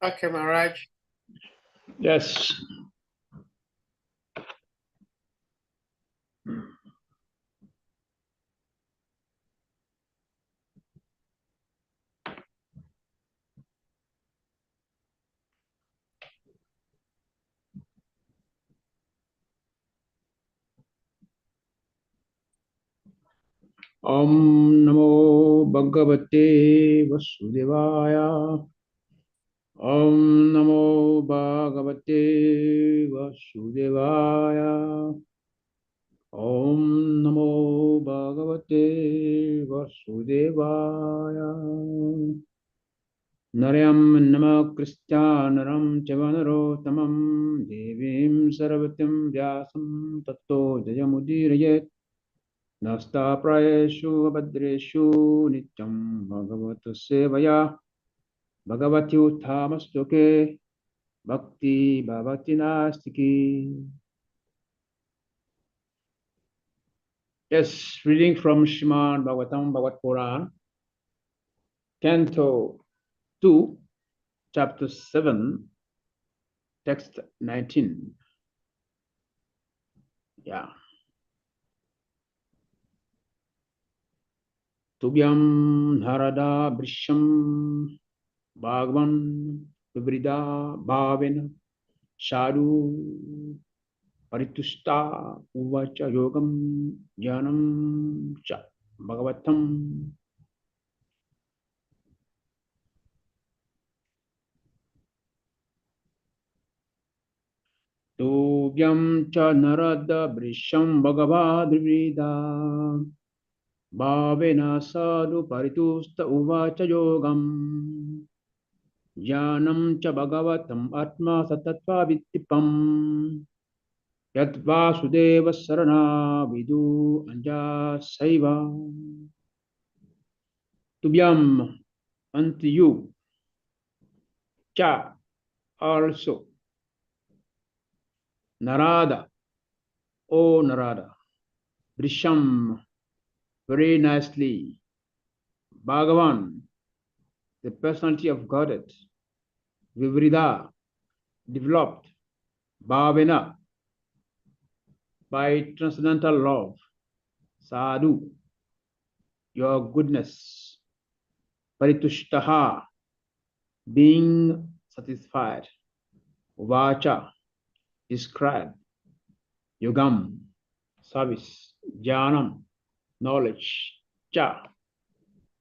Okay, Maharaj. Yes. Om Namo Bhagavate Vasudevaya. Om Namo Bhagavate Vasudevaya. Om Namo Bhagavate Vasudevaya. Naryam Namakristaнаram Chavanarottamam Devim Sarvatim Vyasam Tato Jayamudirayet Nasta Prayeshu Abhadreshu Nityam Bhagavata Sevaya Bhagavati Uttamastoke Bhakti Bhavati Nastiki. Yes, reading from Shrimad Bhagavatam Bhagavad Puran, Canto 2, Chapter 7, Text 19. Yeah. Tubhyam Narada Brisham Bhagavan Vivrida Bhavena Sadhu Paritusta Uvacha Yogam Jnanam Cha Bhagavatam. Tubhyam Cha Narada Brisham Bhagavadrivida Bhavena Sadhu Paritusta Uvacha Yogam Jnanam Cha Bhagavatam Atma Satatva Vittipam Yad Vasudeva Sarana Vidu Anja Saiva. Tubhyam, unto you, Cha, also, Narada, O Narada, Brisham, very nicely, Bhagavan, the personality of Godhead, Vivrida, developed, Bhavena, by transcendental love, Sadhu, your goodness, Paritushtaha, being satisfied, Vacha, describe, Yugam, service, Jnanam, knowledge, Cha,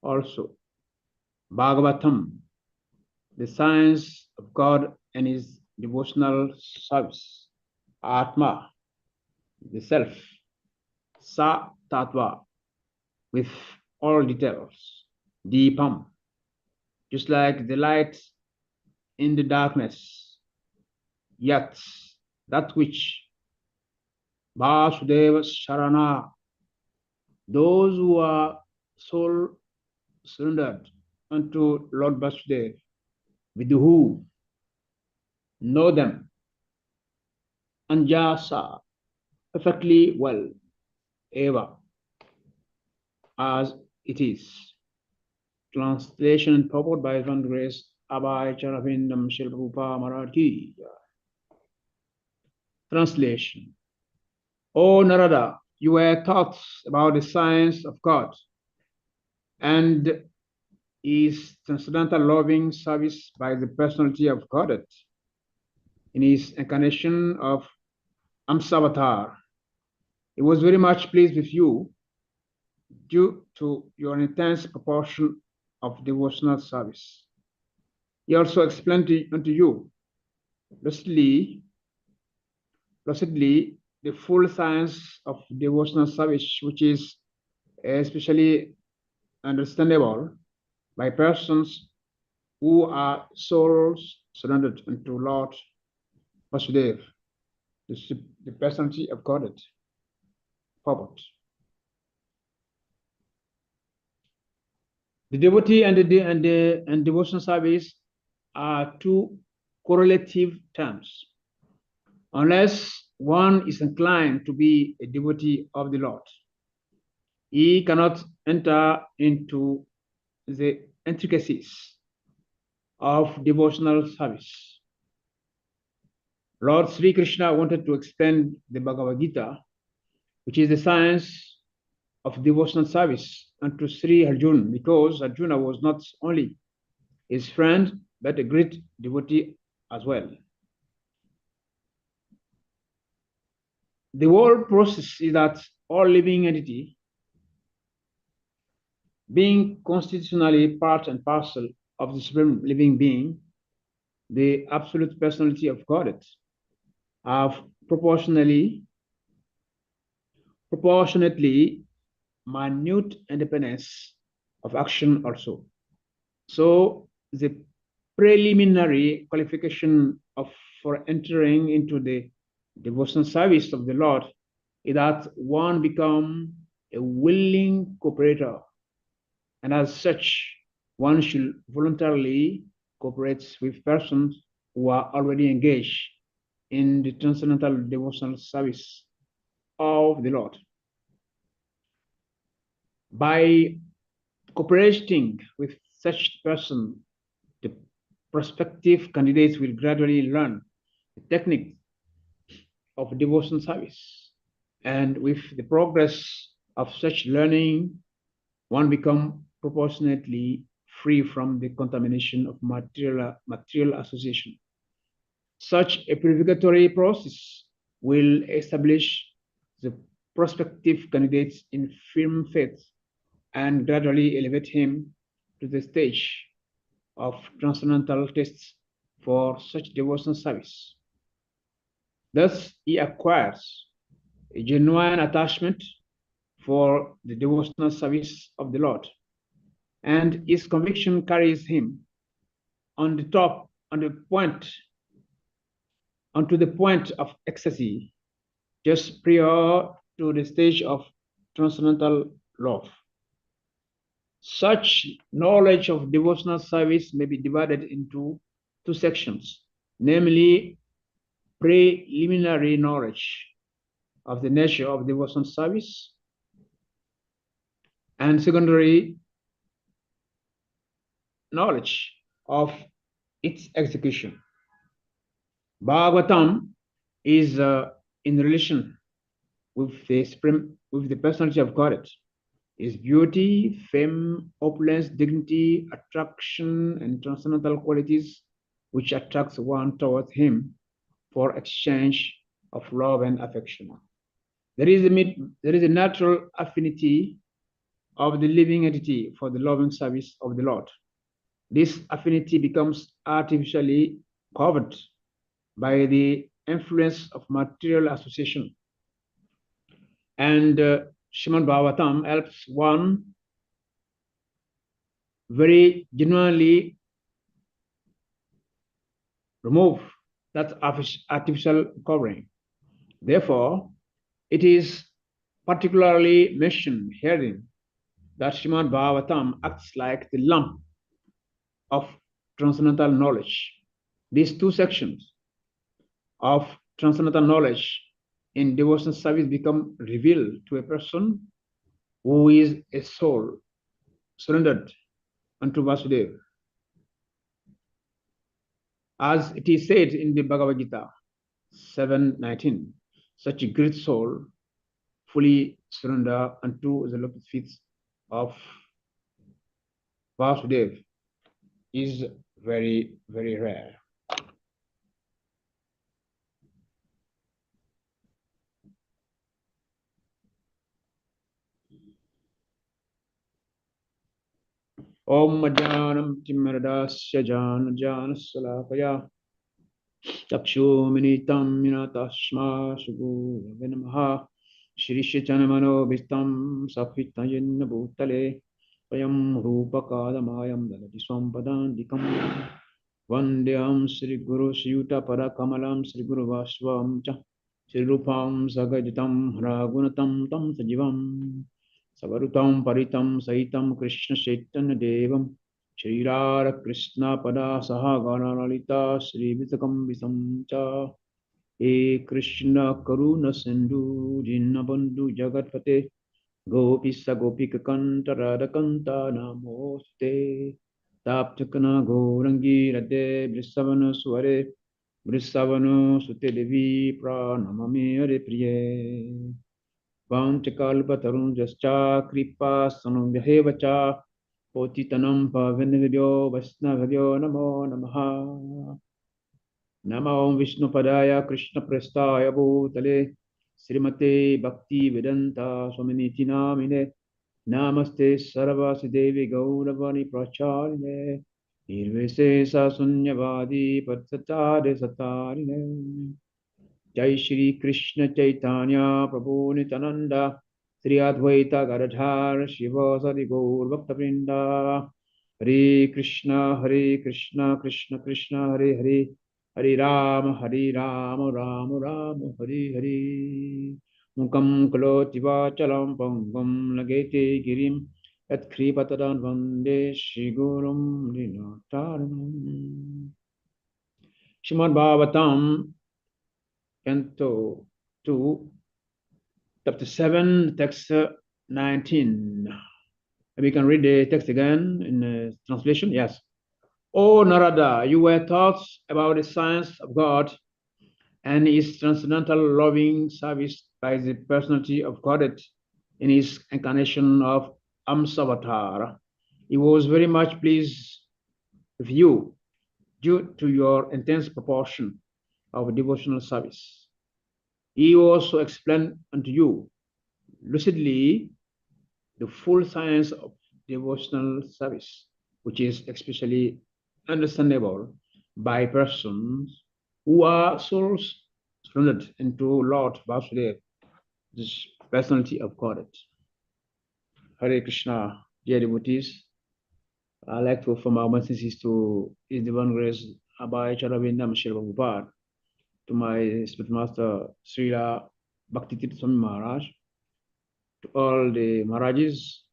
also, Bhagavatam, the science of God and his devotional service, Atma, the self, Sa Tattva, with all details, Deepam, just like the light in the darkness, Yat, that which Vasudeva Sharana, those who are soul surrendered unto Lord Vasudeva, with who know them, Anjasa, perfectly well, Eva, as it is. Translation and purport by His Grace Abhay Charavindam Shilrupa Marathi. Translation. O Narada, you were taught about the science of God and his transcendental loving service by the personality of Godhead in his incarnation of Amsavatar. He was very much pleased with you due to your intense proportion of devotional service. He also explained unto you lucidly the full science of devotional service, which is especially understandable by persons who are souls surrendered unto Lord Vasudeva, the personality of Godhead. Purport. The devotee and devotional service are two correlative terms. Unless one is inclined to be a devotee of the Lord, he cannot enter into the intricacies of devotional service. Lord Sri Krishna wanted to explain the Bhagavad Gita, which is the science of devotional service, unto Sri Arjuna, because Arjuna was not only his friend, but a great devotee as well. The whole process is that all living entity, being constitutionally part and parcel of the supreme living being, the absolute personality of Godhead, have proportionately minute independence of action also. So the preliminary qualification for entering into the devotional service of the Lord is that one become a willing cooperator, and as such, one should voluntarily cooperate with persons who are already engaged in the transcendental devotional service of the Lord. By cooperating with such person, the prospective candidates will gradually learn the technique of devotion service. And with the progress of such learning, one becomes proportionately free from the contamination of material association. Such a purificatory process will establish the prospective candidates in firm faith and gradually elevate him to the stage of transcendental tests for such devotional service. Thus, he acquires a genuine attachment for the devotional service of the Lord, and his conviction carries him on the top, onto the point of ecstasy, just prior to the stage of transcendental love. Such knowledge of devotional service may be divided into two sections, namely preliminary knowledge of the nature of devotional service and secondary knowledge of its execution. Bhagavatam is in relation with the personality of God. His beauty, fame, opulence, dignity, attraction, and transcendental qualities which attracts one towards him for exchange of love and affection. There is a natural affinity of the living entity for the loving service of the Lord. This affinity becomes artificially covered by the influence of material association. And Srimad Bhagavatam helps one very genuinely remove that artificial covering. Therefore, it is particularly mentioned herein that Srimad Bhagavatam acts like the lamp of transcendental knowledge. These two sections of transcendental knowledge in devotional service become revealed to a person who is a soul surrendered unto Vasudeva. As it is said in the Bhagavad Gita 7:19, such a great soul fully surrender unto the lotus feet of Vasudeva is very, very rare. Om Madhyanam Timaradasya Jana Salakaya Chakshuminitam Minatasma Sugu Venamaha Shri Chanamano Vistam Safitayin Bhutale Payam Rupakadamayam Dalati Swampadantikam Vandyam Sri Guru Siyuta Parakamalam Sri Guru Vasvam Cha Sri Rupam Sagajitam Ragunatam Tam Sajivam Savarutam Paritam Saitam Krishna Chaitanya Devam Shri Radha Krishna Pada Sahagana Lalita Sri Vitakam Visamcha E Krishna Karuna Sindhu Dinabandhu Jagatpate Gopisa Gopika Kanta Radha Kanta Namoste Tapchakana Gourangi Rade Brisavanu Sware Brisavanu Sute Devi Pranamami Hare Priye Vanchakalpatarun Jascha Kripa Sanum Yahevacha Potitanam Pavanavyo Vaisnavyo Namo Namaha Namo Vishnu Padaya Krishna Prestaya Bhutale Srimate Bhakti Vedanta Swaminiti Namine Namaste Sarvasi Devi Gauravani Pracharine Nirvise Sunyavadi Patsatare Satarine Jai Shri Krishna Chaitanya Prabhu Nityananda Sri Advaita Gadadhar Shiva Sadi Gaur Bhakta Vrinda Hare Krishna Krishna Krishna Hare Hare Hare Rama Rama Rama Hare Hare Mukam Kaloti Vachalam Pangam Lagete Girim Yat Kripatadan Vande Shri Gurum Dinataranam Shrimad Bhagavatam Canto 2, Chapter 7, Text 19. We can read the text again in translation. Yes. O Narada, you were taught about the science of God and his transcendental loving service by the personality of Godhead in his incarnation of Amsavatar. He was very much pleased with you due to your intense proportion of devotional service. He also explained unto you lucidly the full science of devotional service, which is especially understandable by persons who are souls surrendered into Lord Vasudeva, this personality of Godhead. Hare Krishna, dear devotees, I'd like to offer my obeisances to His Divine Grace Abhay Charavindam Shri to my spiritual master Srila Bhakti Swami Maharaj, to all the Maharajas,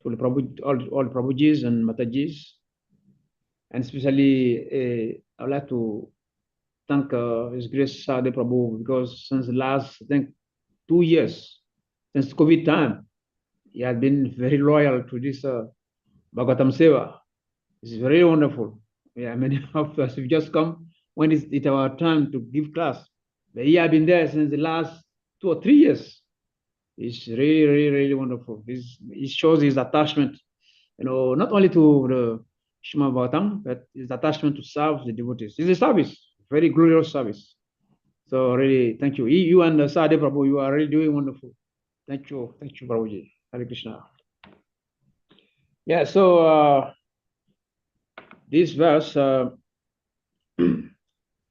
to the Prabhu, all the Prabhujis and Matajis, and especially I would like to thank His Grace Sade Prabhu, because since the last, I think, 2 years, since COVID time, he has been very loyal to this Bhagavatam Seva. It's very wonderful. Yeah, many of us have just come when it's our time to give class. But he has been there since the last 2 or 3 years. It's really wonderful. It shows his attachment, not only to the Shima Bhagavatam, but his attachment to serve the devotees. It's a service, very glorious service. So really, thank you. You and Sade Prabhu, you are really doing wonderful. Thank you, Prabhuji. Hare Krishna. Yeah, so this verse,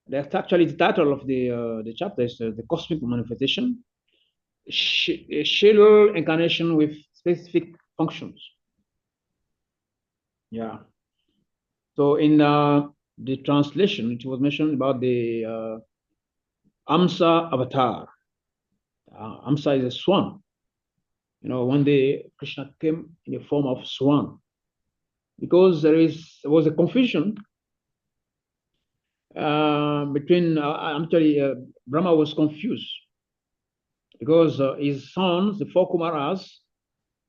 that's actually the title of the chapter is the cosmic manifestation, shell incarnation with specific functions. Yeah. So in the translation, it was mentioned about the Amsa avatar. Amsa is a swan. One day Krishna came in the form of swan, because there was a confusion between Brahma was confused because his sons, the 4 Kumaras,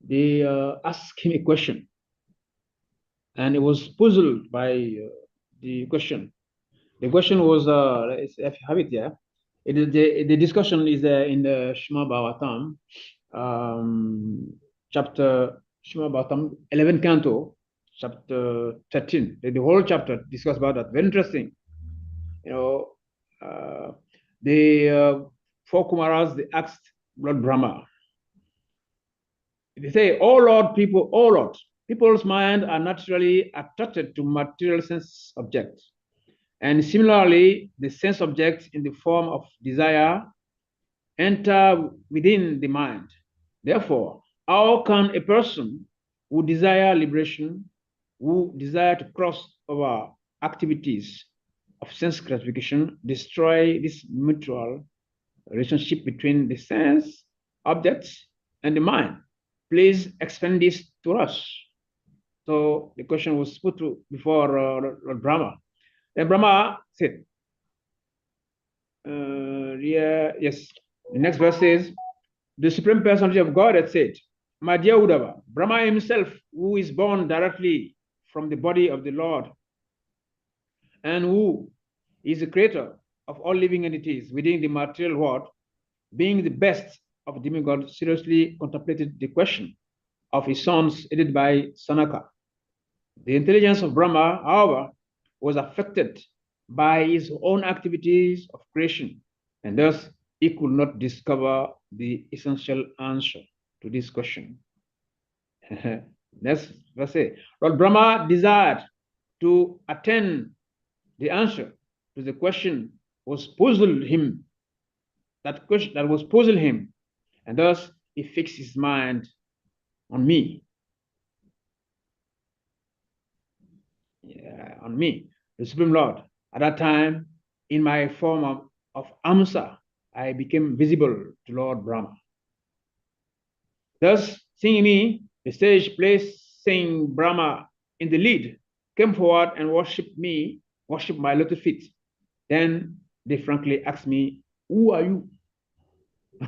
they asked him a question, and he was puzzled by the question. The question was, if you have it here, the discussion is in the Shrimad Bhagavatam, chapter Shrimad Bhagavatam, 11 canto, chapter 13. The whole chapter discussed about that. Very interesting. The 4 Kumaras, they asked Lord Brahma. They say, "Oh Lord, people's mind are naturally attracted to material sense objects. And similarly, the sense objects in the form of desire enter within the mind. Therefore, how can a person who desire liberation, who desire to cross over activities of sense gratification, destroy this mutual relationship between the sense objects and the mind? Please explain this to us." So the question was put before Lord Brahma. Then Brahma said, yes, the next verse says, the Supreme Personality of God had said, "My dear Uddhava, Brahma himself, who is born directly from the body of the Lord, and who is the creator of all living entities within the material world, being the best of demigods, seriously contemplated the question of his sons, aided by Sanaka. The intelligence of Brahma, however, was affected by his own activities of creation, and thus he could not discover the essential answer to this question. Let's say, Lord Brahma desired to attain the answer to the question was puzzled him. That question that was puzzled him, and thus he fixed his mind on me. On me, the Supreme Lord. At that time, in my form of Amsa, I became visible to Lord Brahma. Thus, seeing me, the sage placing Brahma in the lead, came forward and worshipped my lotus feet. Then they frankly asked me, "Who are you?"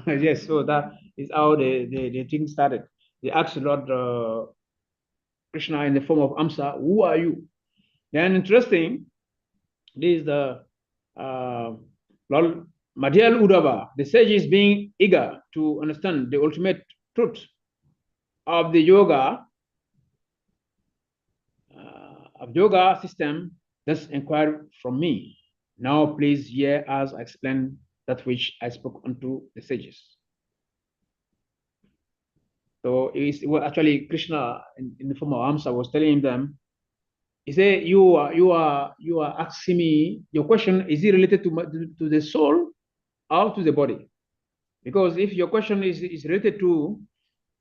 Yes, so that is how the thing started. They asked Lord Krishna in the form of Amsa, "Who are you?" Then interesting, this is the Lord Madhyal Udava. The sage is being eager to understand the ultimate truth of the yoga system. Thus inquired from me. Now please hear as I explain that which I spoke unto the sages. So it was actually Krishna in the form of Amsa was telling them. He said, "You are asking me your question. Is it related to the soul or to the body? Because if your question is related to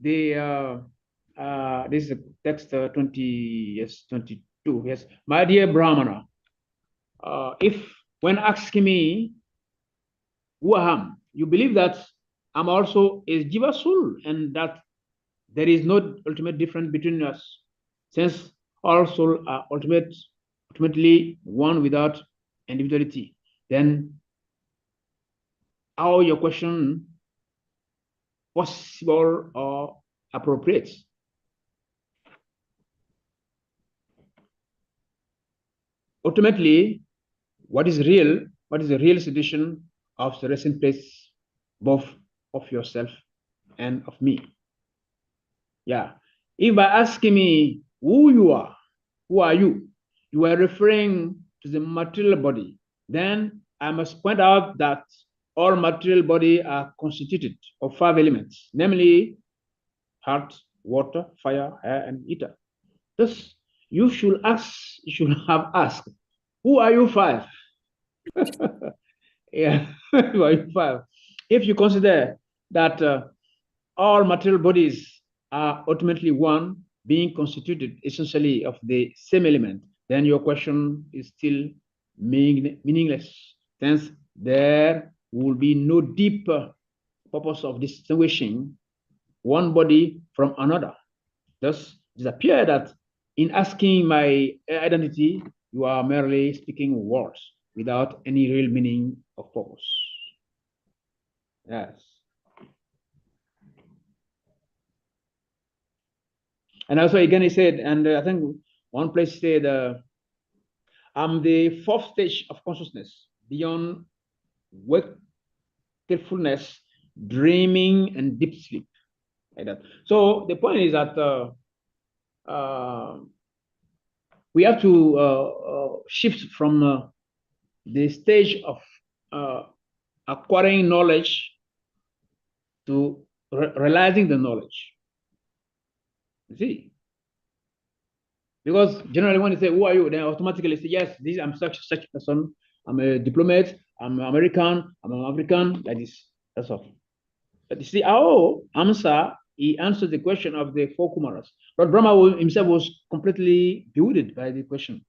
the this is text 22. Yes, my dear Brahmana, if when asking me who I am, you believe that I'm also a jiva soul and that there is no ultimate difference between us, since all souls are ultimately one without individuality. Then how your question possible or appropriate? Ultimately, what is real? What is the real situation of the resting place, both of yourself and of me? Yeah. If by asking me who you are, who are you, you are referring to the material body, then I must point out that all material body are constituted of 5 elements, namely heart, water, fire, air, and ether. Thus, you should have asked, who are you 5? Yeah, who are you 5? If you consider that all material bodies are ultimately one, being constituted essentially of the same element, then your question is still meaningless. Since there will be no deeper purpose of distinguishing one body from another. Thus, it appears that in asking my identity, you are merely speaking words without any real meaning of purpose. Yes. And also again he said, and I think one place said, I'm the 4th stage of consciousness beyond wakefulness, dreaming, and deep sleep. Like that. So the point is that we have to shift from the stage of acquiring knowledge to realizing the knowledge. You see? Because generally when you say, who are you? Then automatically say, yes, I'm such person. I'm a diplomat. I'm American. I'm an African. Like this. That's all. But you see, Amsa, he answered the question of the 4 Kumaras. But Brahma himself was completely bewildered by the question.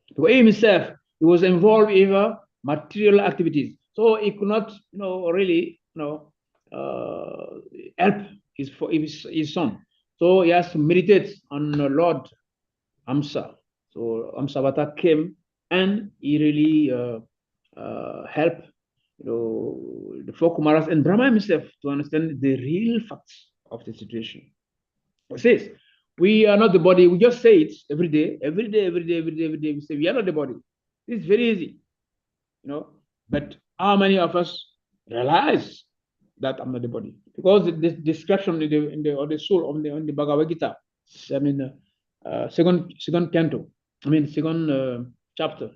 Because he himself, he was involved in material activities. So he could not, really, help his son. So he has to meditate on Lord Amsa. So Amsavata came and he really helped the 4 Kumaras and Brahma himself to understand the real facts of the situation. It says, We are not the body. We just say it every day. We say we are not the body. It's very easy, But how many of us realize that I'm not the body? Because the description in the soul on the Bhagavad Gita, I mean, second canto, second chapter.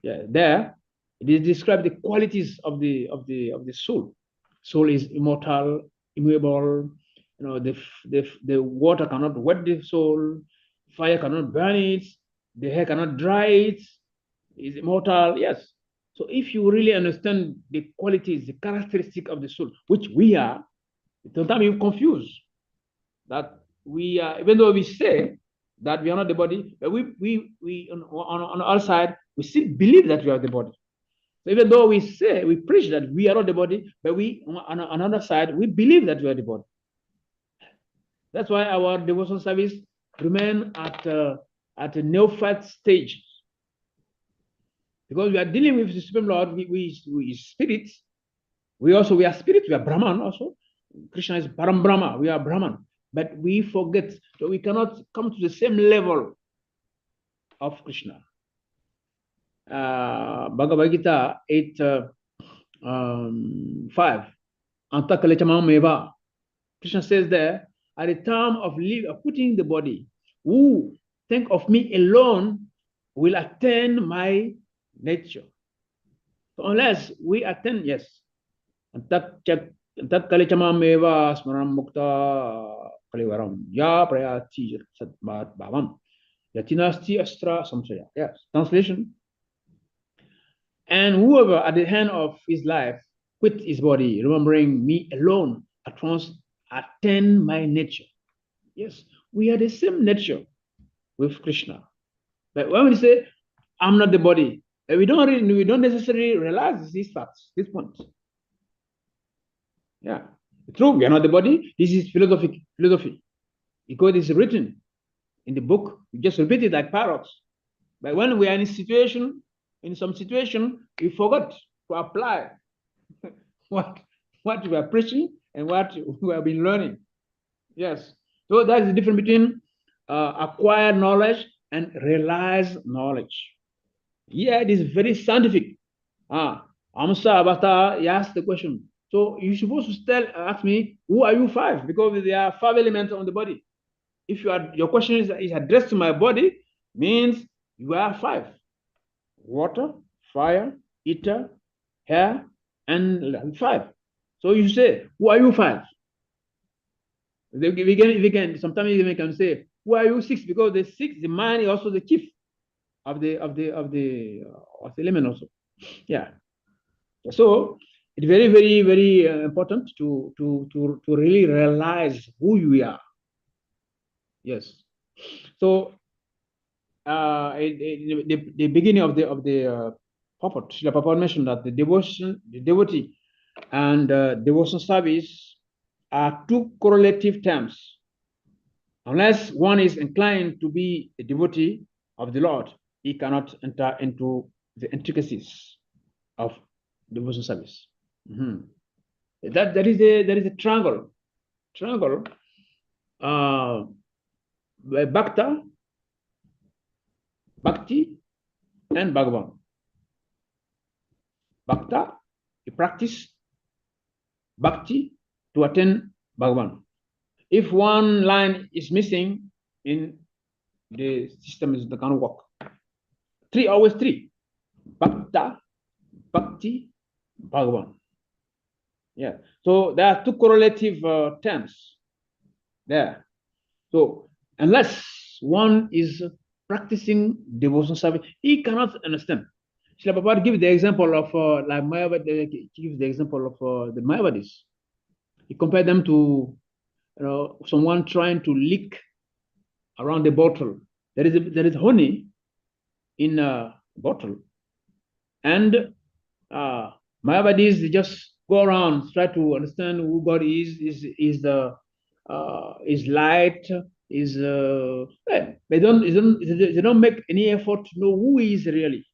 Yeah, there it is described the qualities of the soul. Soul is immortal, immovable. The water cannot wet the soul, fire cannot burn it, the hair cannot dry it. Is immortal, yes. So if you really understand the qualities, the characteristic of the soul, which we are, sometimes you confuse that we are, even though we say that we are not the body, but we on our side, we still believe that we are the body. So even though we preach that we are not the body, but we on another side, we believe that we are the body. That's why our devotional service remain at a neophyte stage. Because we are dealing with the Supreme Lord, we spirits. We are spirit, we are Brahman also. Krishna is Param Brahma, we are Brahman. But we forget that we cannot come to the same level of Krishna. Bhagavad Gita 8:5. Meva. Krishna says there, at the time of putting the body, who think of me alone will attain my nature. So unless we attain, yes. Tat kalichamam eva smaram mukta kalivaram ya prayati satmat bhavam yatinasti astra samsaya. Yes, translation. And whoever at the end of his life quit his body, remembering me alone, at once attain my nature. Yes, we are the same nature with Krishna. But when we say, I'm not the body, we don't necessarily realize these facts, these points. Yeah, true, we are not the body. This is philosophy, because it's written in the book. We just repeat it like parrots. But when we are in some situation, we forgot to apply what we are preaching and what we have been learning. Yes. So that is the difference between acquired knowledge and realized knowledge. Yeah, it is very scientific. Amsa Bata asked the question. So you're supposed to ask me, who are you five? Because there are five elements on the body. If your question is addressed to my body, means you are five: water, fire, ether, air, and five. So you say, who are you five? We can sometimes we can say, who are you six? Because the mind is also the chief of the element also. Yeah. So it's very, very, very important to really realize who you are. Yes. So the beginning of the purport, Srila Prabhupada mentioned that the devotee, and devotion service are two correlative terms. Unless one is inclined to be a devotee of the Lord, he cannot enter into the intricacies of devotion service. There is a triangle. Bhakti, and Bhagavan. Bhakta, you practice Bhakti to attain Bhagavan. If one line is missing in the system, is the kind of work. Always three. Bhakta, Bhakti, Bhagavan. Yeah. So there are two correlative terms there. So unless one is practicing devotion service, he cannot understand. Srila Prabhupada gives the example of like Mayavadi, gives the example of the Mayavadis. He compared them to someone trying to lick around the bottle. There is honey in a bottle, and Mayavadis just go around try to understand who God is light, they don't make any effort to know who he is really.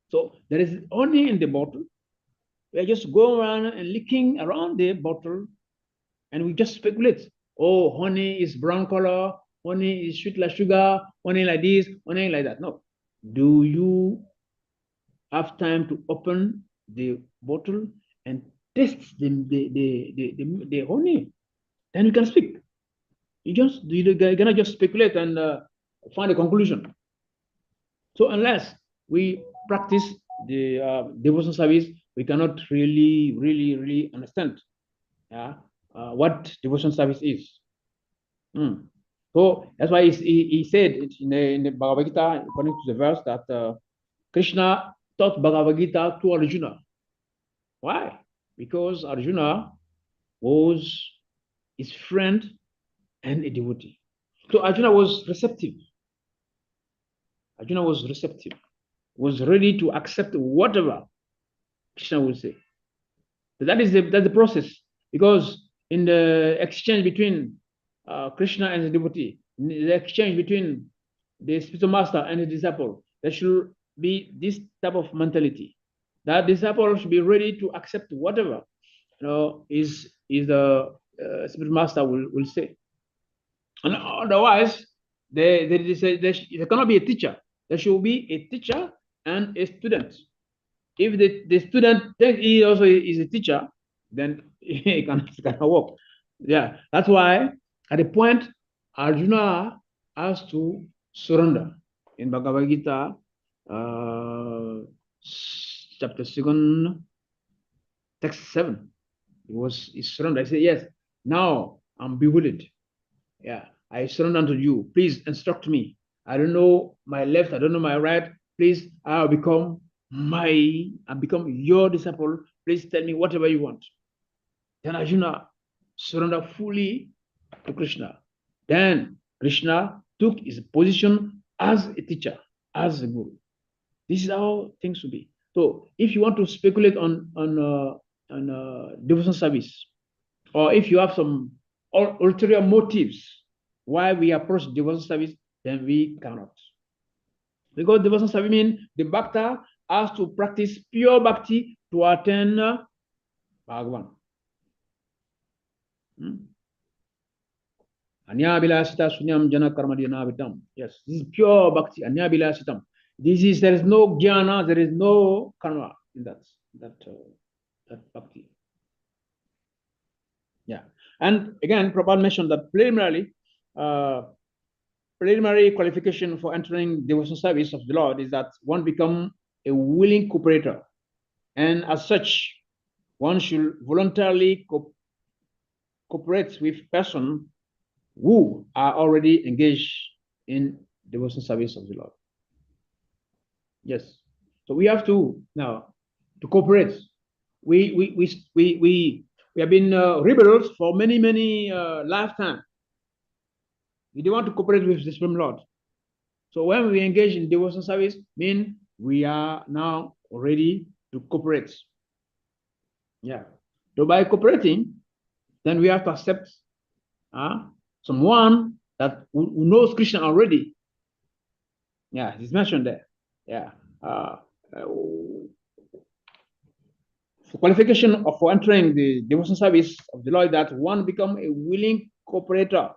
So there is honey in the bottle. We just go around and licking around the bottle, and we just speculate. Oh, honey is brown color, honey is sweet like sugar, honey like this, honey like that. No. Do you have time to open the bottle and taste the honey? Then you can speak. You cannot just speculate and find a conclusion. So unless we practice the devotion service, we cannot really understand what devotion service is. Mm. So that's why he said in the Bhagavad Gita, according to the verse, that Krishna taught Bhagavad Gita to Arjuna. Why? Because Arjuna was his friend and a devotee. So Arjuna was receptive. Arjuna was receptive, was ready to accept whatever Krishna would say. So that's the process. Because in the exchange between Krishna and the devotee, the exchange between the spiritual master and the disciple, there should be this type of mentality. That disciple should be ready to accept whatever is the spiritual master will say. And otherwise, there cannot be a teacher. There should be a teacher and a student. If the student thinks he also is a teacher, then it cannot work. Yeah, that's why at the point Arjuna has to surrender in Bhagavad Gita, chapter 2, text 7. He surrendered. I said, yes, now I'm bewildered. Yeah, I surrender unto you. Please instruct me. I don't know my left, I don't know my right. Please, I'll become your disciple. Please tell me whatever you want. Then Arjuna surrendered fully to Krishna. Then Krishna took his position as a teacher, as a guru. This is how things should be. So if you want to speculate on devotion service, or if you have some ulterior motives why we approach devotion service, then we cannot. Because devotion service means the bhakta has to practice pure bhakti to attain Bhagavan. Anyabilasita sunyam jana karmadhyanavitam. Yes, this is pure bhakti. Anyabilasitam. There is no jnana, there is no karma in that bhakti. Yeah. And again, Prabhupada mentioned that preliminary qualification for entering devotion service of the Lord is that one become a willing cooperator. And as such, one should voluntarily cooperate with persons who are already engaged in devotion service of the Lord. Yes. So we have to now to cooperate. We have been rebels for many lifetimes. We don't want to cooperate with the Supreme Lord. So when we engage in devotion service, mean we are now ready to cooperate. Yeah. So by cooperating, then we have to accept someone that who knows Krishna already. Yeah, it's mentioned there. Yeah. For qualification for entering the devotion service of the Lord, that one become a willing cooperator.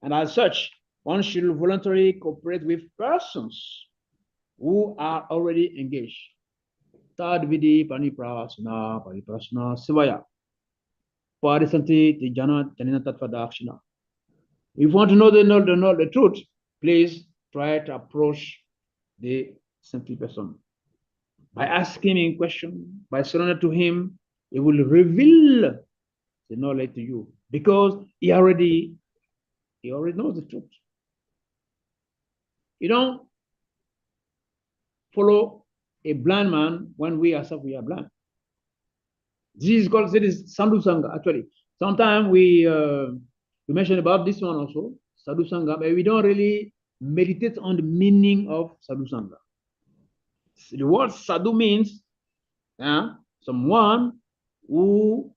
And as such, one should voluntarily cooperate with persons who are already engaged. Tadvidi paniprasana pariprasana sivaya. Parisanti tijana janina tatvadakshina. If you want to know the truth, please try to approach the saintly person. By asking him a question, by surrendering to him, he will reveal the knowledge to you, because he already knows the truth. You don't follow a blind man when we ourselves we are blind. This is Sadhu Sangha, actually. Sometimes we mentioned about this one also, Sadhu Sangha, but we don't really meditate on the meaning of Sadhu Sangha. The word sadhu means someone who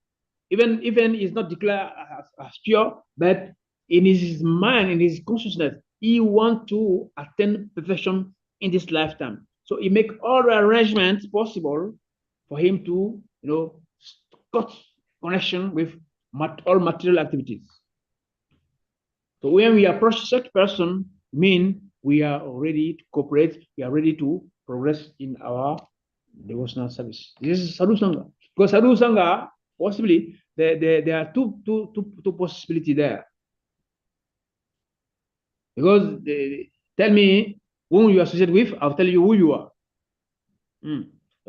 even is not declared as pure, but in his mind, in his consciousness, he wants to attain perfection in this lifetime. So he make all the arrangements possible for him to cut connection with all material activities. So when we approach such person, mean we are ready to cooperate, we are ready to progress in our devotional service. This is Sadhu Sangha. Because Sadhu Sangha, possibly, there are two possibilities there. Because tell me whom you associate with, I'll tell you who you are.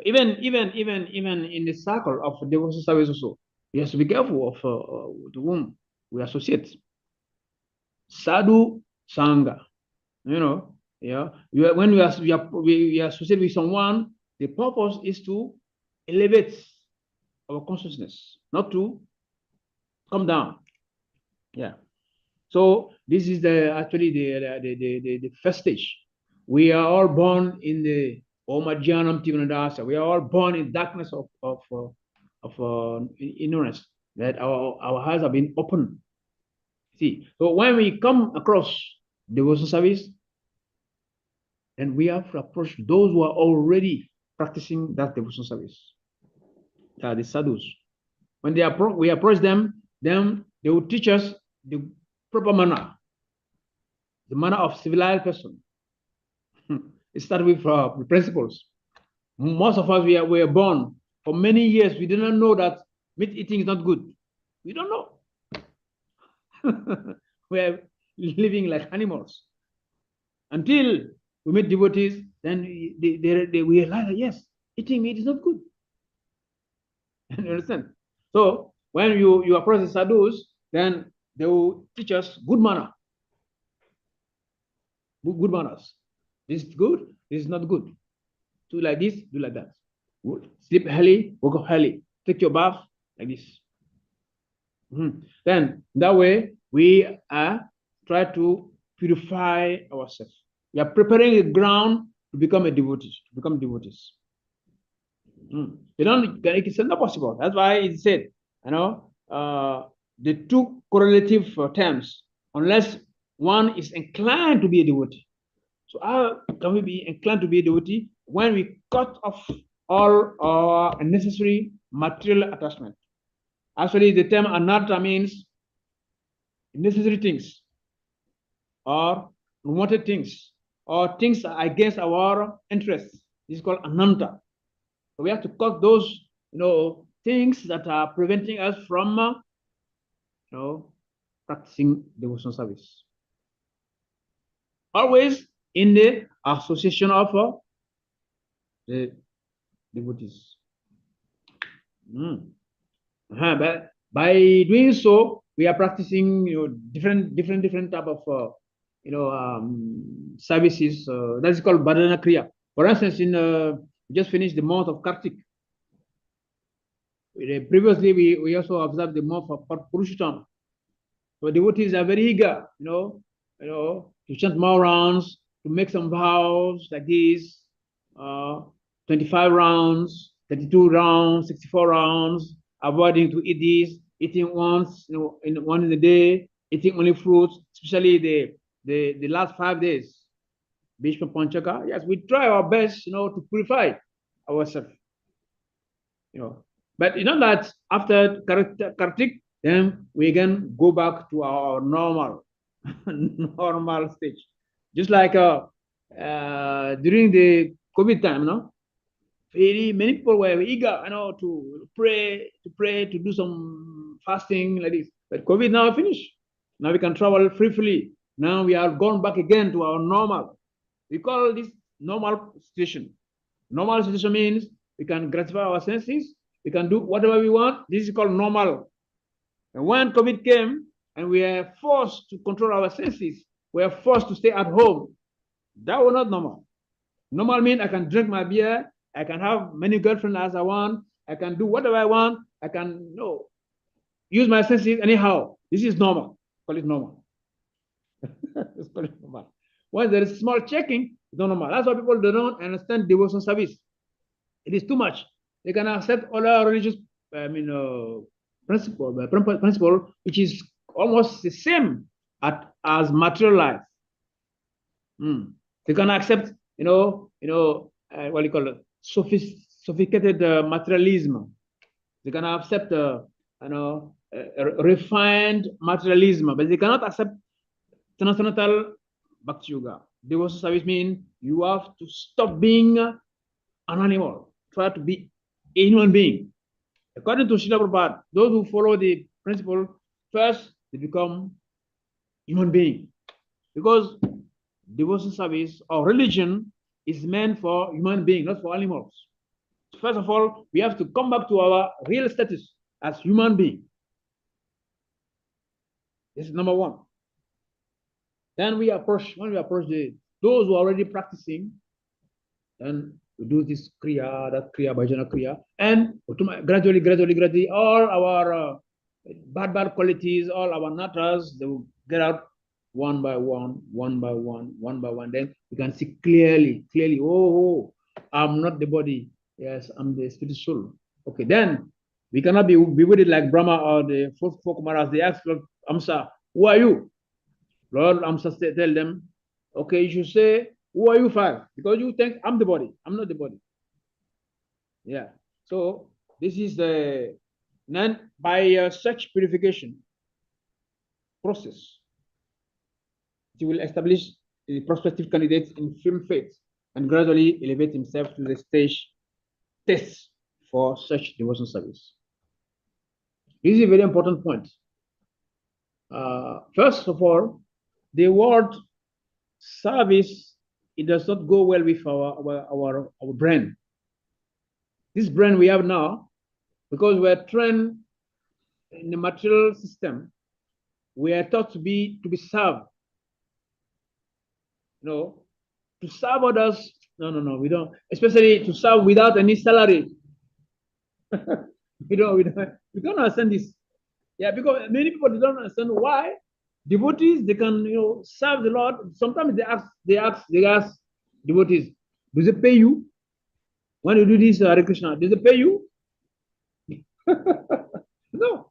Even in the circle of devotional service also, we have to be careful of to whom we associate. Sadhu Sangha, yeah. When we associate with someone, the purpose is to elevate our consciousness, not to come down. Yeah. So this is actually the first stage. We are all born in the Omajjanam Tivanadasa. We are all born in darkness of ignorance, that our hearts have been opened. See, so when we come across devotion service, then we have to approach those who are already practicing that devotion service. They are the sadhus. When we approach them, then they will teach us the proper manner, the manner of civilized person. It starts with the principles. Most of us, we are born. For many years, we did not know that meat eating is not good. We don't know. We are living like animals. Until we meet devotees, then they realize that, yes, eating meat is not good. You understand? So when you approach the sadhus, then they will teach us good manner. Good manners. This is good, this is not good. Do like this, do like that. Sleep early, wake up early. Take your bath like this. Then that way we try to purify ourselves. We are preparing the ground to become a devotee, to become devotees. It's not possible. That's why it said, the two correlative terms, unless one is inclined to be a devotee. So how can we be inclined to be a devotee? When we cut off all our unnecessary material attachment. Actually, the term anatta means necessary things, or unwanted things, or things against our interests. This is called ananta. So we have to cut those, things that are preventing us from, practicing devotional service. Always in the association of the devotees. But by doing so, we are practicing, different type of, services. That's called Badana Kriya. For instance, we just finished the month of Kartik. Previously, we also observed the month of Purushottam. So devotees are very eager, to chant more rounds, to make some vows like this, 25 rounds, 32 rounds, 64 rounds, avoiding to eat this, eating once, one in a day, eating only fruits, especially the last 5 days. Bhishma Panchaka, yes, we try our best, to purify ourselves. But that after Kartik, then we can go back to our normal stage. Just like during the COVID time, many people were eager, to pray, to do some fasting like this. But COVID now finished. Now we can travel freely. Now we are gone back again to our normal. We call this normal situation. Normal situation means we can gratify our senses. We can do whatever we want. This is called normal. And when COVID came and we are forced to control our senses, we are forced to stay at home. That was not normal. Normal means I can drink my beer, I can have many girlfriends as I want, I can do whatever I want, I can use my senses anyhow. This is normal. Call it normal. Let's call it normal. When there is small checking, it's not normal. That's why people don't understand devotion service. It is too much. They can accept all our religious, principle, which is almost the same as material life. They can accept, what do you call it, sophisticated materialism. They can accept, refined materialism, but they cannot accept transcendental Bhakti Yoga. Devotional service means you have to stop being an animal, try to be a human being. According to Srila Prabhupada, those who follow the principle, first they become human being. Because devotional service or religion is meant for human beings, not for animals. First of all, we have to come back to our real status as human being. This is number one. Then when we approach those who are already practicing, then we do this kriya, that kriya, bhajana kriya, and gradually, all our bad qualities, all our natras, they will get out one by one. Then you can see clearly, oh, I'm not the body. Yes, I'm the spirit soul. Okay, then we cannot be with it like Brahma or the four Kumaras. They ask Lord Amsa, who are you? Lord Amsa tell them, okay, you should say, who are you first? Because you think I'm the body. I'm not the body. Yeah. So this is the then by such purification process, he will establish the prospective candidates in firm faith and gradually elevate himself to the stage test for such devotion service. This is a very important point. First of all, the word service, it does not go well with our brain. This brain we have now, because we're trained in the material system, we are taught to be served. No, to serve others, no, we don't. Especially to serve without any salary. we don't understand this. Yeah, because many people don't understand why devotees they can serve the Lord. Sometimes they ask devotees, does it pay you when you do this Hare Krishna? Does it pay you? No,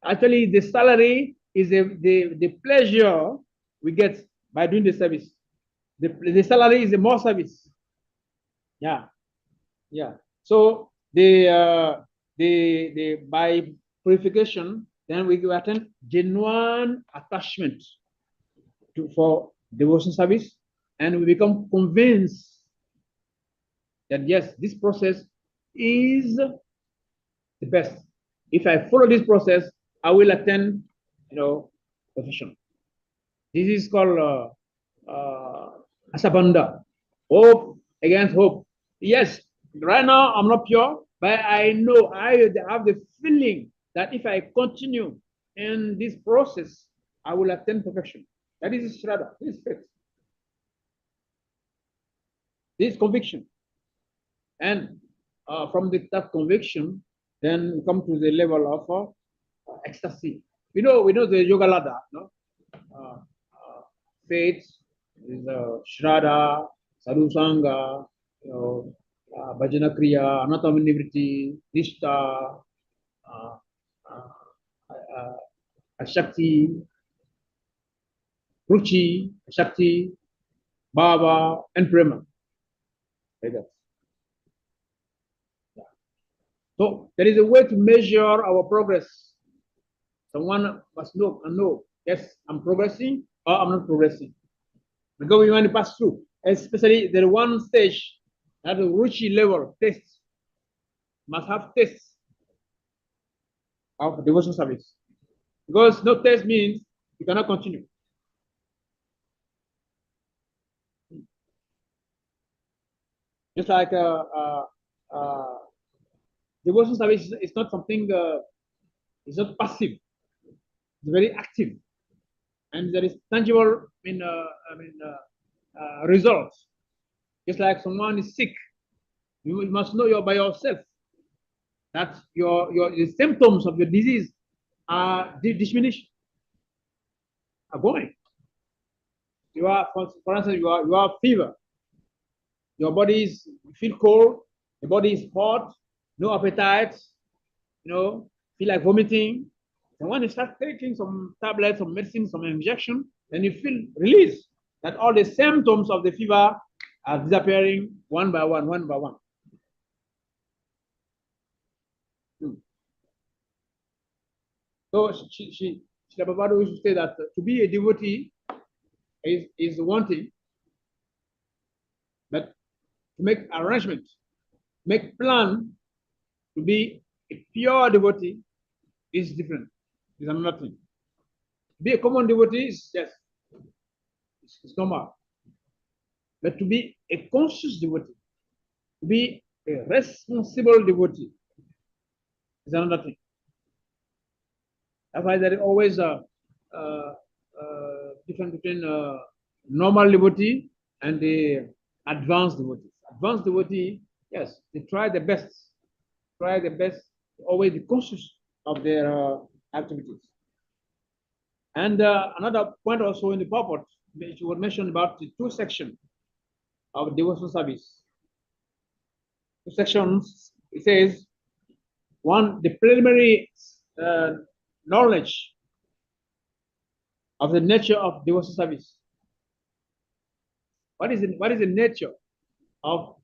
actually the salary is the pleasure we get by doing the service. The salary is the more service. Yeah. So the by purification, then we attain genuine attachment for devotion service, and we become convinced that yes, this process is the best. If I follow this process, I will attain, perfection. This is called asabanda, hope against hope. Yes, right now I'm not pure, but I know I have the feeling that if I continue in this process, I will attain perfection. That is Shraddha, this is faith, this is conviction. And from that conviction, then we come to the level of ecstasy. We know the yoga ladder, no? Faith is Shraddha, Sadhu Sangha, Bhajana Kriya, Anatama Nivriti, Nishtha, uh, Shakti, Ruchi, Shakti, Bhava, and Prema. Like that. Yeah. So there is a way to measure our progress. Someone must know, yes, I'm progressing or I'm not progressing. Because we want to pass through, especially the one stage at the Ruchi level, test, must have tests of devotion service. Because no test means you cannot continue. Just like devotion service is not something, it's not passive, it's very active. And there is tangible, results. Just like someone is sick, you must know you're by yourself. That the symptoms of your disease are diminished, are going. You are, for instance, you have fever. Your body is feel cold. The body is hot. No appetite. Feel like vomiting. And when you start taking some tablets, some medicine, some injection, then you feel released. That all the symptoms of the fever are disappearing one by one. So Srila Prabhupada used to say that to be a devotee, is wanting, but to make arrangement, make plan to be a pure devotee is different. Is another thing. Be a common devotee is yes, it's normal. But to be a conscious devotee, to be a responsible devotee is another thing. That's why there is always a, difference between normal devotee and the advanced devotee. Advanced devotee, yes, they try the best, always be conscious of their activities. And another point also in the purport, which was mentioned about the two sections of devotional service. Two sections, it says, one, the preliminary knowledge of the nature of devotional service. What is the nature of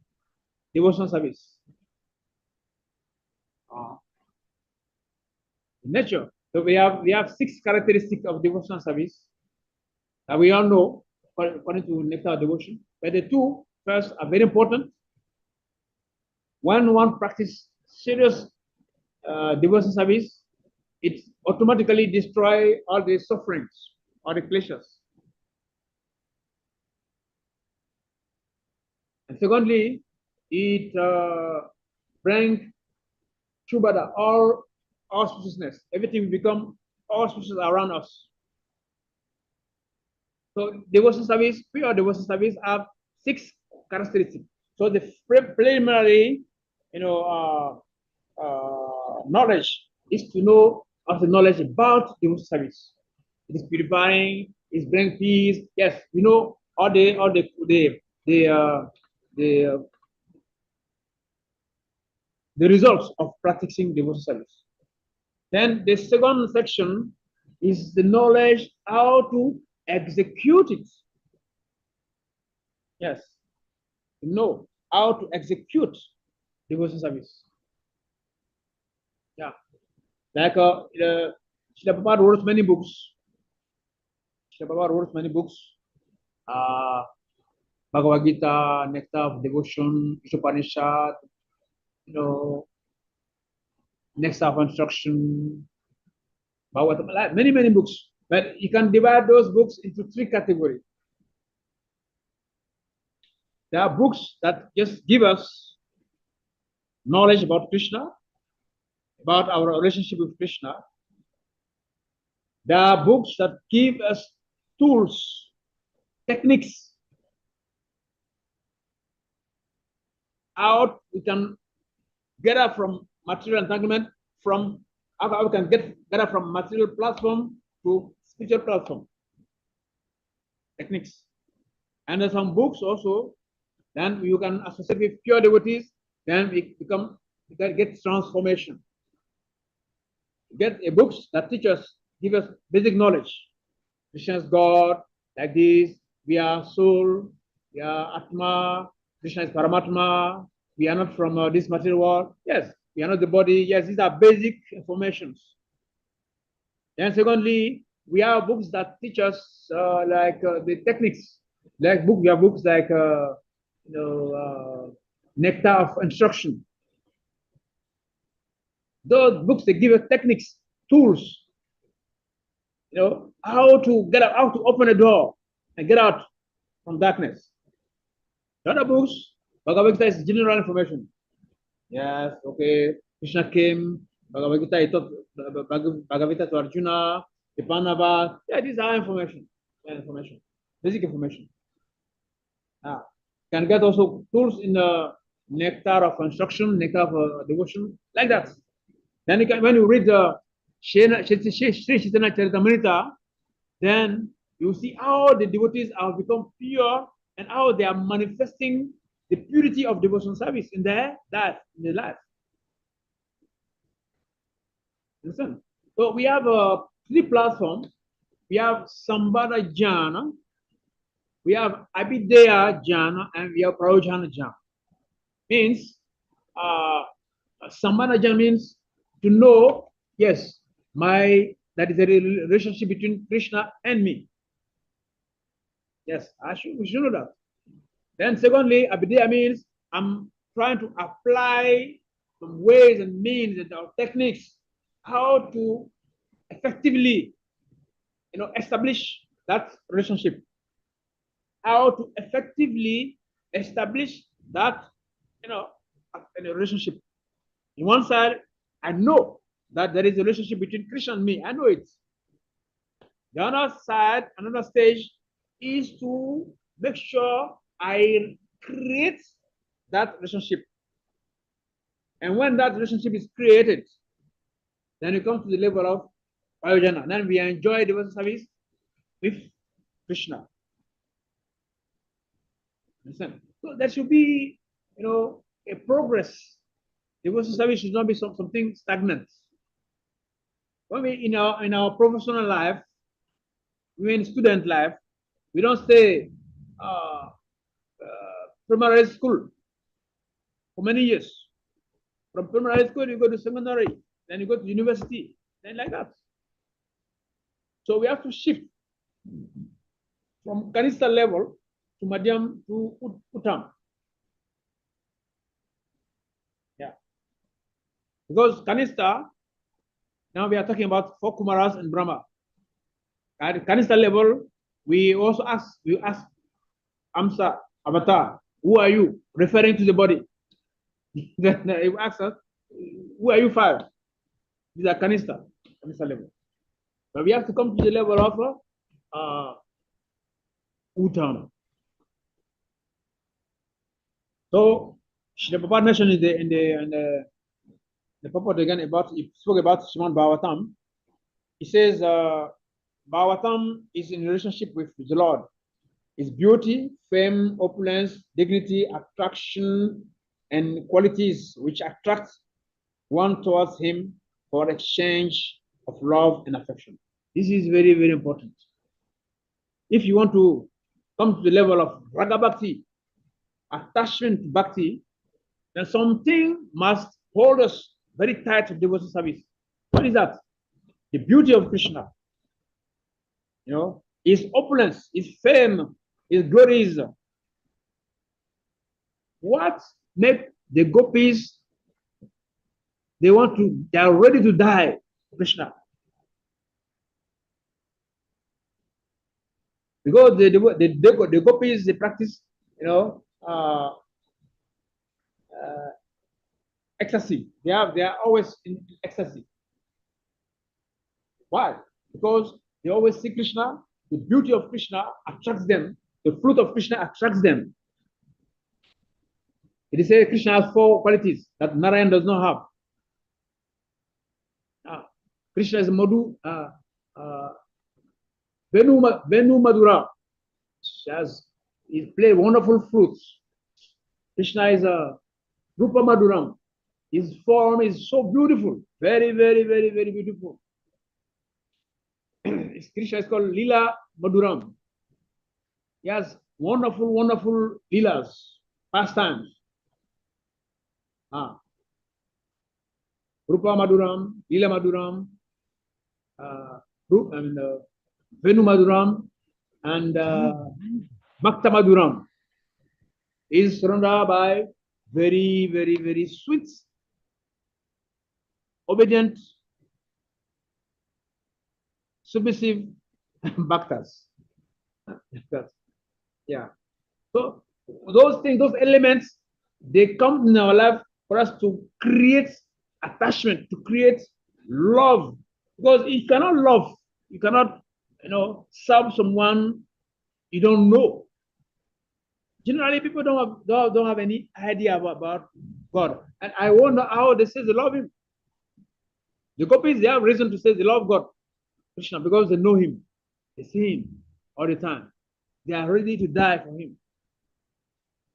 devotional service? Nature. So we have 6 characteristics of devotional service that we all know according to nectar devotion. But the two first are very important. When one practices serious devotional service, it automatically destroys all the sufferings or the pleasures. And secondly, it brings Shubhada, all auspiciousness. Everything will become auspicious around us. So devotional service, pure devotional service have 6 characteristics. So the preliminary, knowledge is to know of the knowledge about devotional service. It is purifying, it brings peace. Yes, we know all the results of practicing devotional service. Then the second section is the knowledge how to execute it. Yes, know how to execute devotional service. Yeah, like Srila Prabhupada wrote many books. Srila Prabhupada wrote many books. Bhagavad Gita, Nectar of Devotion, Upanishad, Nectar of Instruction, Bhagavad, many books. But you can divide those books into 3 categories. There are books that just give us knowledge about Krishna, about our relationship with Krishna. There are books that give us tools, techniques, how we can get up from material entanglement, from how we can get up from material platform to spiritual platform. Techniques. And there's some books also, then you can associate with pure devotees, then we can get transformation. Get a books that teach us, give us basic knowledge. Krishna is God, like this, we are soul, we are Atma, Krishna is Paramatma, we are not from this material world. Yes, we are not the body. Yes, these are basic informations. Then secondly, we have books that teach us the techniques. Like we have books like Nectar of Instruction. Those books, they give us techniques, tools, how to get out, how to open a door and get out from darkness. The other books, Bhagavad Gita is general information. Yes, okay. Krishna came, Bhagavad Gita, he taught Bhagavad Gita to Arjuna, the Pandavas. Yeah, these are information. Yeah, information. Basic information. Can get also tools in the Nectar of Instruction, Nectar of Devotion, like that. Then you can, when you read the Sri Chaitanya Charitamrita, then you see how the devotees have become pure and how they are manifesting the purity of devotional service in their life. Listen. So we have 3 platforms. We have Sambhada Jnana, we have Abhidheya Jnana, and we have Prayojhana Jnana. Means Sambhada Jnana means to know, yes, that is a relationship between Krishna and me. Yes, we should know that. Then secondly, Abidea means I'm trying to apply some ways and means and techniques how to effectively, establish that relationship. How to effectively establish that, you know, in a relationship. In one side, I know that there is a relationship between Christian and me. I know it. The other side, another stage is to make sure I create that relationship. And when that relationship is created, then you come to the level of Ayojana. Then we enjoy devotional service with Krishna. Understand? So there should be, a progress. Devotional service should not be something stagnant. When we in our professional life, we in student life, we don't stay primary school for many years. From primary school, you go to seminary, then you go to university, then like that. So we have to shift from Kanista level to Madhyam to Uttam. Yeah. Because Kanista, now we are talking about four Kumaras and Brahma. At Kanista level, we ask Amsa, Avatar, who are you? Referring to the body. Then he asks us, who are you five? These are Kanista level. But we have to come to the level of Uttam. So the Papa mentioned in the purport again he spoke about Shriman Bhavatam. He says Bhavatam is in relationship with the Lord. His beauty, fame, opulence, dignity, attraction, and qualities which attract one towards him for exchange of love and affection. This is very, very important. If you want to come to the level of Raga Bhakti, attachment to Bhakti, then something must hold us very tight to devotional service. What is that? The beauty of Krishna. His opulence, his fame, his glories. What make the gopis, they are ready to die, Krishna. Because the gopis, they practice, ecstasy. They are always in ecstasy. Why? Because they always see Krishna. The beauty of Krishna attracts them. The fruit of Krishna attracts them. It is said Krishna has four qualities that Narayan does not have. Krishna is Madhu, Venu Madhura. He plays wonderful fruits. Krishna is a Rupa Madhuram. His form is so beautiful. Very, very, very, very beautiful. Krishna is called Lila Madhuram. He has wonderful, wonderful leelas, pastimes. Rupa Madhuram, Lila Madhuram, Venu Madhuram, and Bhakta Madhuram is surrounded by very, very, very sweet, obedient, submissive bhaktas. Yeah. So those things, those elements, they come in our life for us to create attachment, to create love. Because you cannot love, you cannot, serve someone you don't know. Generally, people don't have any idea about God. And I wonder how they say they love him. The gopis, they have reason to say they love God, Krishna, because they know him. They see him all the time. They are ready to die for him.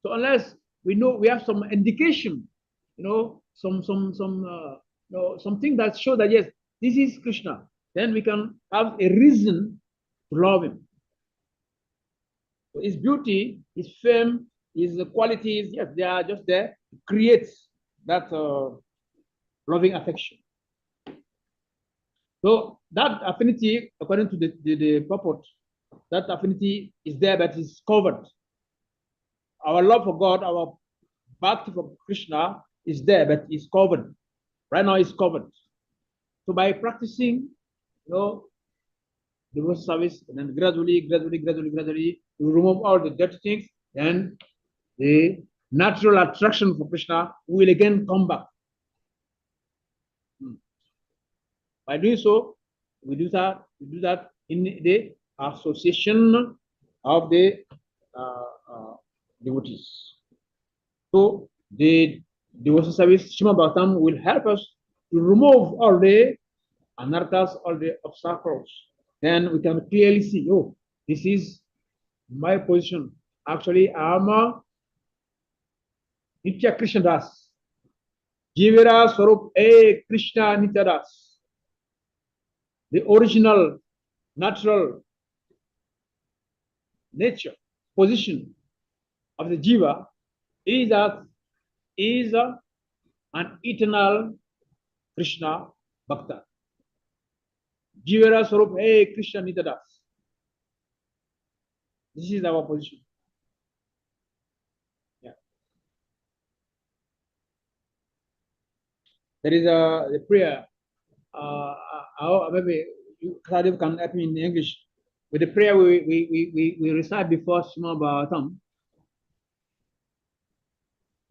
So unless we know, we have some indication, something that show that yes, this is Krishna, then we can have a reason to love him. So his beauty, his fame, his qualities, yes, they are just there to create that loving affection. So that affinity, according to the purport, That affinity is there, but is covered. Our love for God, our bhakti for Krishna is there, but is covered. Right now, it's covered. So by practicing, devotional service, and then gradually, we remove all the dirty things, and the natural attraction for Krishna will again come back. By doing so, we do that in the association of the devotees. So the devotional service, Shima Bhaktam, will help us to remove all the anarthas, all the obstacles. Then we can clearly see, oh, this is my position. Actually, I'm a Nitya Krishna Das. Jivira Swarup A Krishna Nitya Das. The original, natural nature, position of the Jiva is an eternal Krishna Bhakta. Jivara Swarup Hey Krishna Nitya Das. This is our position. Yeah. There is a prayer. Maybe Khalid can help me in English. With the prayer we recite before Srimad Bhagavatam.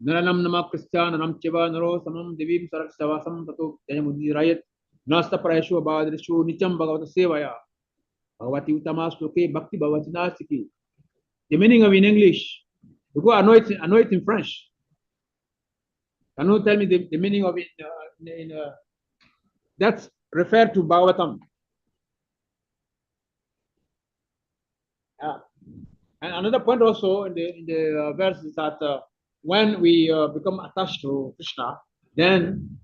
Naranam nama Krishna naram chiva naro samam devim sarak savasam tato jayamudhi rayat nasta prayashu abadrishu nicham bhagavata sevaya bhagavati utama sloke bhakti bhavati nasiki. The meaning of in English. You go know it in French. Can you tell me the meaning of it that's referred to Bhagavatam? And another point also in the verse is that when we become attached to Krishna, then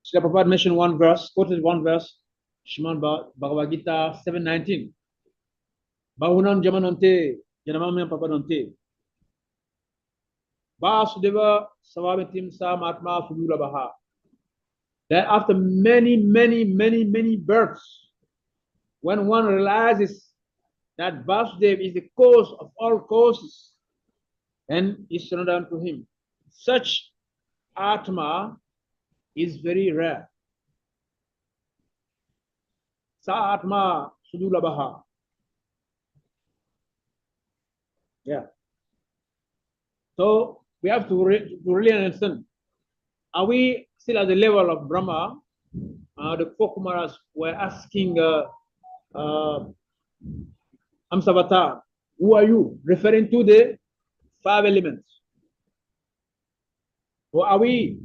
Srila Prabhupada mentioned one verse, quoted one verse, Shrimad Bhagavad Gita 7:19. Bahunam jamanante, janamamya papadante. Vasudeva Savavitim Sam Atma Sudurabaha. That after many births, when one realizes that Vasudeva is the cause of all causes, and is surrendered unto him, such Atma is very rare. Sa Atma Sudurabaha. Yeah. So we have to really understand. Are we still at the level of Brahma? The four Kumaras were asking Amsavata, who are you? Referring to the 5 elements. Or are we,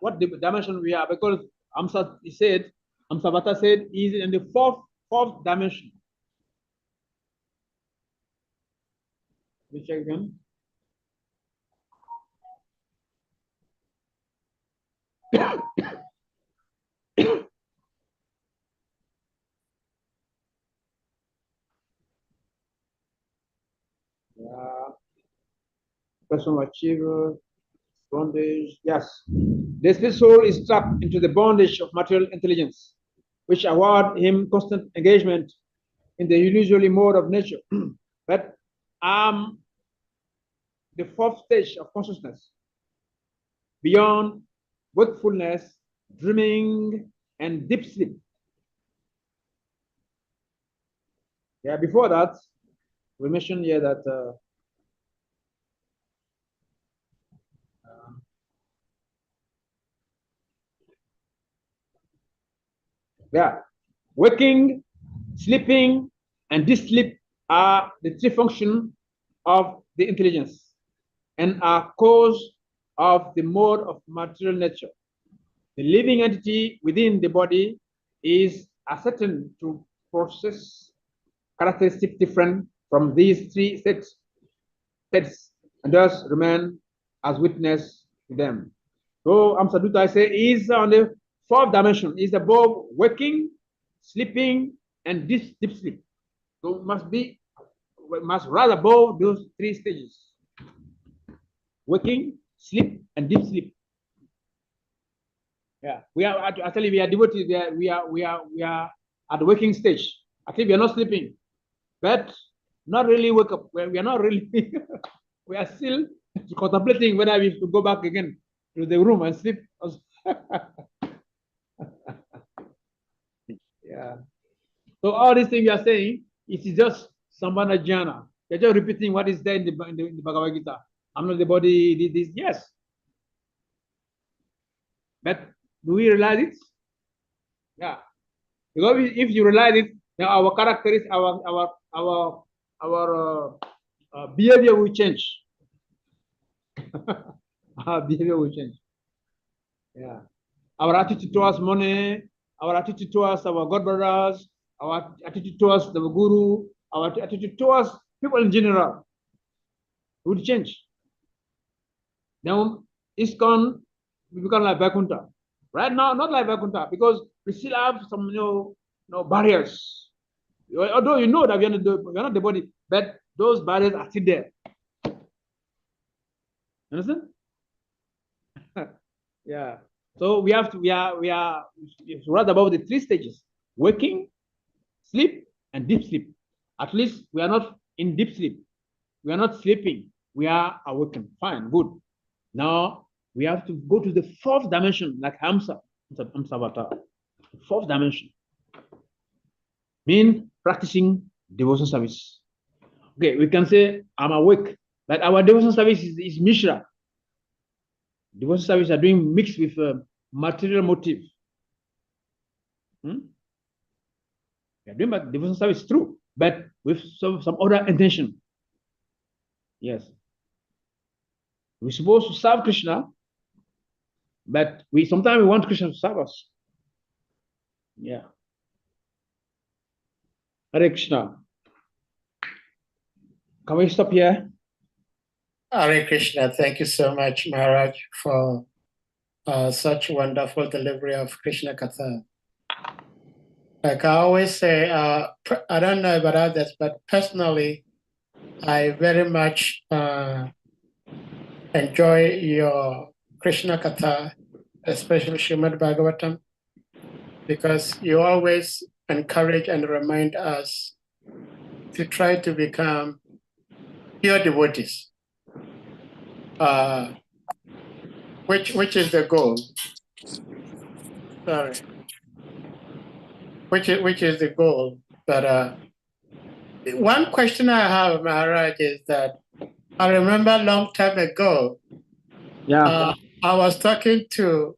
what dimension we are? Because Amsavata said, is in the fourth dimension. We check again. Personal achiever, bondage. Yes. The spirit soul is trapped into the bondage of material intelligence, which award him constant engagement in the usually mode of nature. But the fourth stage of consciousness, beyond wakefulness, dreaming, and deep sleep. Yeah, before that, we mentioned here that waking, sleeping, and deep sleep are the 3 functions of the intelligence and are cause of the mode of material nature. The living entity within the body is ascertained to possess characteristics different from these 3 states, and thus remain as witness to them. So Amsadutta, I say, is on the 4th dimension, is above waking, sleeping, and deep sleep. So must rise above those 3 stages: waking, sleep, and deep sleep. Yeah, we are actually we are devoted. We are at the waking stage. Actually, we are not sleeping. but not really wake up. We are not really, we are still contemplating whether we should go back again to the room and sleep. Yeah. So all these things you are saying, it is just Sambandha Jnana. You're just repeating what is there in the Bhagavad Gita. I'm not the body, this, yes. But do we realize it? Yeah. Because if you realize it, then our characteristics, our behavior will change. Our behavior will change. Yeah. Our attitude towards money, our attitude towards our God brothers, our attitude towards the guru, our attitude towards people in general would change. Now, ISKCON will become like Vaikuntha. Right now, not like Vaikuntha, because we still have some barriers. Although you know that we are not the body, but those barriers are still there. Understand? Yeah. So we are right above the 3 stages: waking, sleep, and deep sleep. At least we are not in deep sleep. We are not sleeping. We are awakened. Fine, good. Now we have to go to the 4th dimension, like Hamsa Avatar. 4th dimension mean practicing devotion service. Okay, we can say I'm awake, but our devotion service is Mishra. Devotion service are doing mixed with material motive. We are doing devotion service true, but with some other intention. Yes. We're supposed to serve Krishna, but sometimes we want Krishna to serve us. Yeah. Hare Krishna. Can we stop here? Hare Krishna. Thank you so much, Maharaj, for such wonderful delivery of Krishna Katha. Like I always say, I don't know about others, but personally, I very much enjoy your Krishna Katha, especially Srimad Bhagavatam, because you always encourage and remind us to try to become pure devotees, which is the goal. Sorry. Which is the goal. But one question I have, Maharaj, is that I remember a long time ago, I was talking to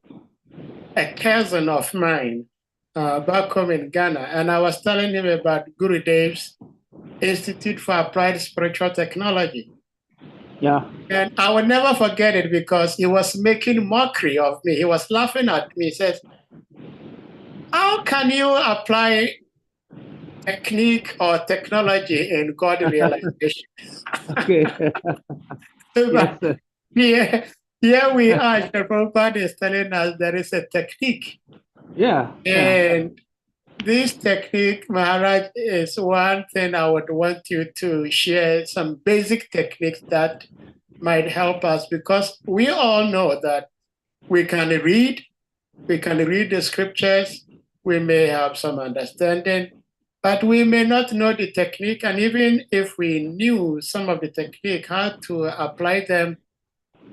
a cousin of mine back home in Ghana, and I was telling him about Gurudev's Institute for Applied Spiritual Technology. Yeah. And I will never forget it because he was making mockery of me. He was laughing at me. He says, how can you apply technique or technology in God realization? Okay. Yes, sir. Here we are, Prabhupada is telling us there is a technique. Yeah. And this technique, Maharaj, is one thing I would want you to share, some basic techniques that might help us, because we all know that we can read the scriptures, we may have some understanding, but we may not know the technique. And even if we knew some of the technique, how to apply them,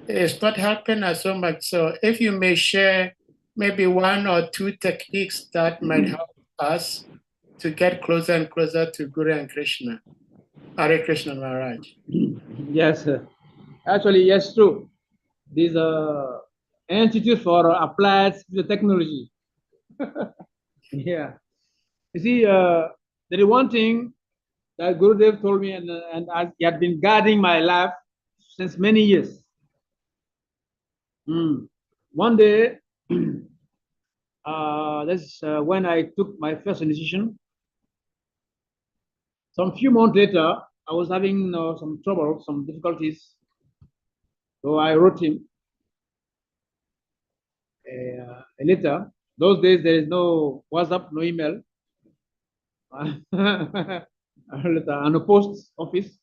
it's not helping us so much. So if you may share maybe 1 or 2 techniques that might help us to get closer and closer to Guru and Krishna. Hare Krishna, Maharaj. Yes, sir. Actually, yes, true. These Institute for Applied Technology. Yeah. You see, there is one thing that Gurudev told me, and he had been guiding my life since many years. One day, that's when I took my first initiation. Some few months later, I was having some trouble, some difficulties. So I wrote him a letter. Those days, there is no WhatsApp, no email. A letter and a post office.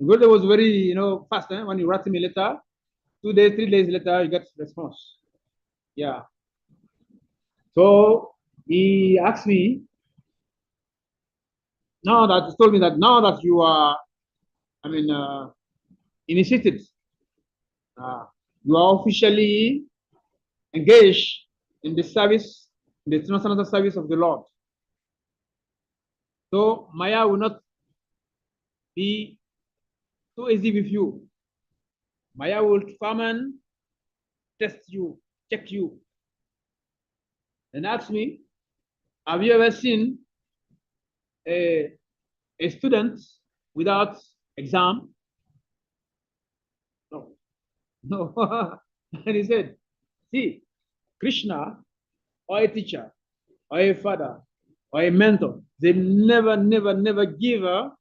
Gurudev was very, fast. When you write him a letter, 2 days, 3 days later, you get response. Yeah. So he asked me, now that he told me that now that you are, initiated, you are officially engaged in the service, in the transcendental service of the Lord. So Maya will not be too easy with you. Maya will come and test you, check you, and ask me, have you ever seen a student without exam? No. No. And he said, see, Krishna or a teacher or a father or a mentor, they never, never, never give a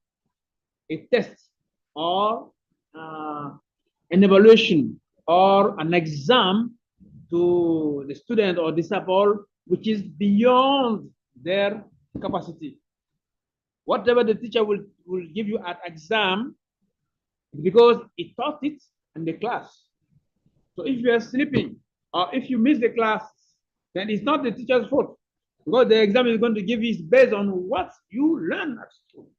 test or an evaluation or an exam to the student or disciple which is beyond their capacity. Whatever the teacher will give you at exam, because he taught it in the class. So if you are sleeping or if you miss the class, then it's not the teacher's fault, because the exam is going to give is based on what you learn at school.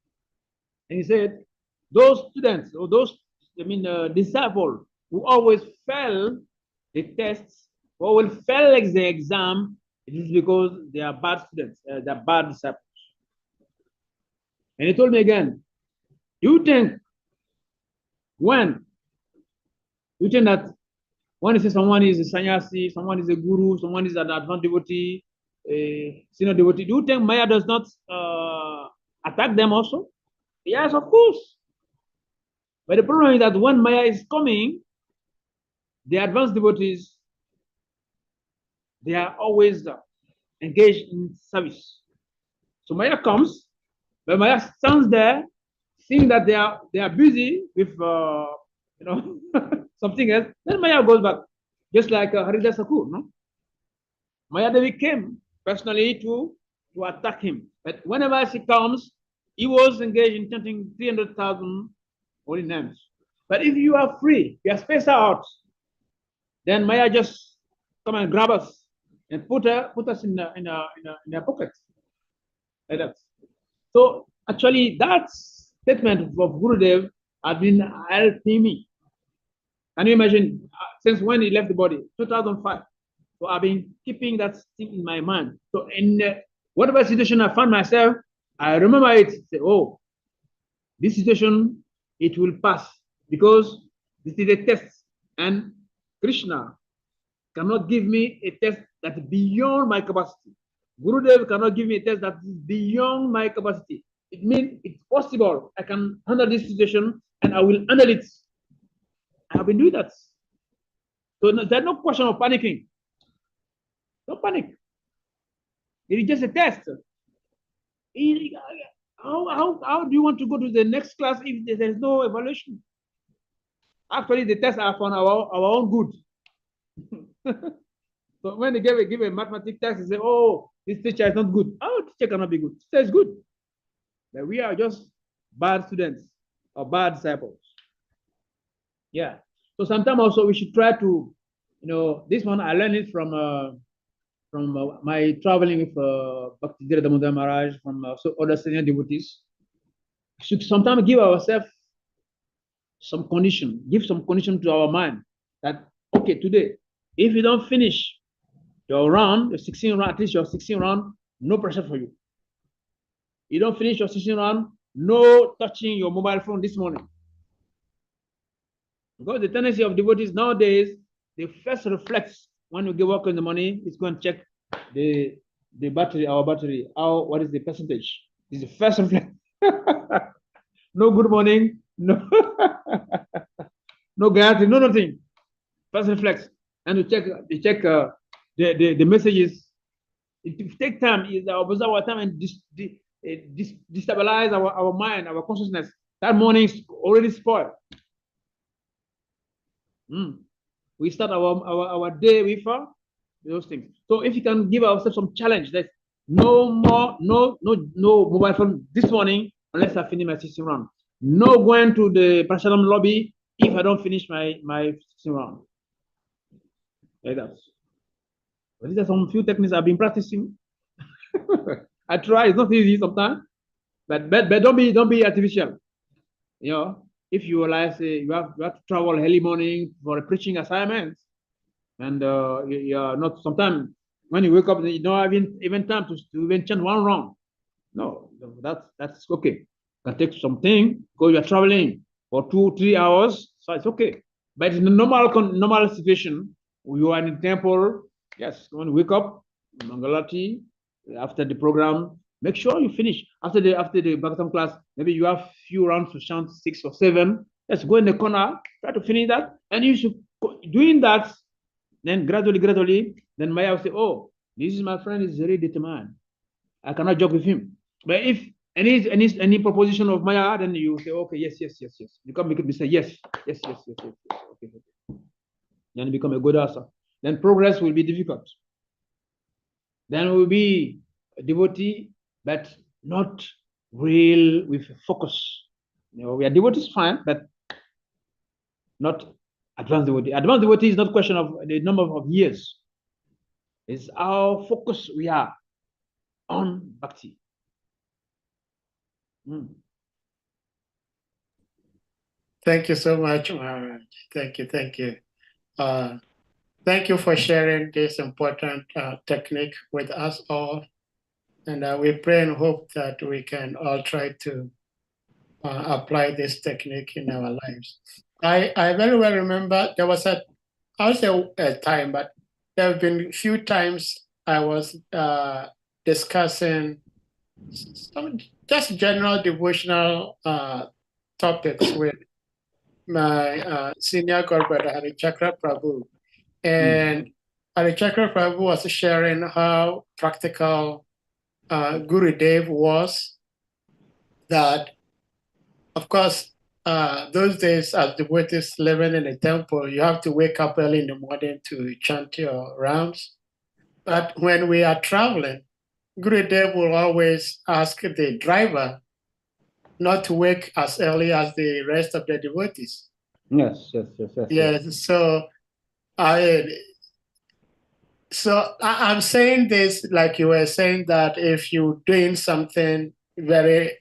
And he said, those students or those, disciples who always fail the tests or will fail the exam, it is because they are bad students, they are bad disciples. And he told me again, you think that when you say someone is a sannyasi, someone is a guru, someone is an advanced devotee, a senior devotee, do you think Maya does not attack them also? Yes, of course. But the problem is that when Maya is coming, the advanced devotees, they are always engaged in service. So Maya comes, but Maya stands there, seeing that they are busy with something else. Then Maya goes back, just like Haridasa Thakur, no? Maya Devi came personally to attack him, but whenever she comes, he was engaged in chanting 300,000 holy names. But if you are free, you are spaced out, then Maya just come and grab us and put us in a pocket like that. So actually, that statement of Gurudev has been helping me. Can you imagine, since when he left the body, 2005? So I've been keeping that thing in my mind. So in whatever situation I found myself, I remember it. Say, oh, this situation, it will pass, because this is a test, and Krishna cannot give me a test that is beyond my capacity. Gurudev cannot give me a test that is beyond my capacity. It means it's possible. I can handle this situation and I will handle it. I have been doing that. So there's no question of panicking. Don't panic. It is just a test. How do you want to go to the next class if there's no evaluation? Actually, the tests are for our own good. So when they give a mathematics test, they say, oh, this teacher is not good. Oh, teacher cannot be good. Teacher is good. But we are just bad students or bad disciples. Yeah. So sometimes also we should try to, this one I learned it from my traveling with Bhakti Maharaj, from other senior devotees. We should sometimes give ourselves some condition, give some condition to our mind that, okay, today, if you don't finish your round, your 16 round, at least your 16 round, no pressure for you. You don't finish your 16 round, no touching your mobile phone this morning. Because the tendency of devotees nowadays, they first reflex when you get work in the morning, is going to check the battery, our battery, what is the percentage? This is the first reflex. No good morning, no no Gayatri, no nothing. First reflex. And to check the messages. It takes time, is observe our time and destabilize our mind, our consciousness. That morning is already spoiled. We start our day with those things. So if you can give ourselves some challenge, that no mobile phone this morning unless I finish my 16 round. No going to the Prasadam lobby if I don't finish my 16 round. Like that. But these are some few techniques I've been practicing. I try, it's not easy sometimes. But don't be artificial. You know, if you realize you have to travel early morning for a preaching assignment, and you're not sometimes when you wake up you don't have even time to even chant one round. No, that's okay. You can take something because you're traveling for 2-3 hours, so it's okay. But in the normal situation, you are in the temple. Yes, when you wake up, Mangalati, after the program, make sure you finish after the Bhagavatam class. Maybe you have few rounds to chant 6 or 7. Let's go in the corner, try to finish that, and you should doing that. Then gradually, then Maya will say, "Oh, this is my friend is very determined. I cannot joke with him." But if any proposition of Maya, then you say, "Okay, yes. You come make say yes. Okay. Then you become a good answer. Then progress will be difficult. Then we'll be a devotee, but not real with focus. You know, we are devotees fine, but not advanced devotee. Advanced devotee is not a question of the number of years. It's how focused we are on Bhakti. Thank you so much, Maharaj. Thank you. Thank you for sharing this important technique with us all. And we pray and hope that we can all try to apply this technique in our lives. I very well remember there was a time, but there have been a few times I was discussing some just general devotional topics with my senior godbrother Hari Chakra Prabhu. And Hari Chakra Prabhu was sharing how practical Gurudev was, that, of course, those days as devotees living in a temple, you have to wake up early in the morning to chant your rounds. But when we are traveling, Gurudev will always ask the driver not to wake as early as the rest of the devotees. Yes. So I'm saying this like you were saying, that if you're doing something very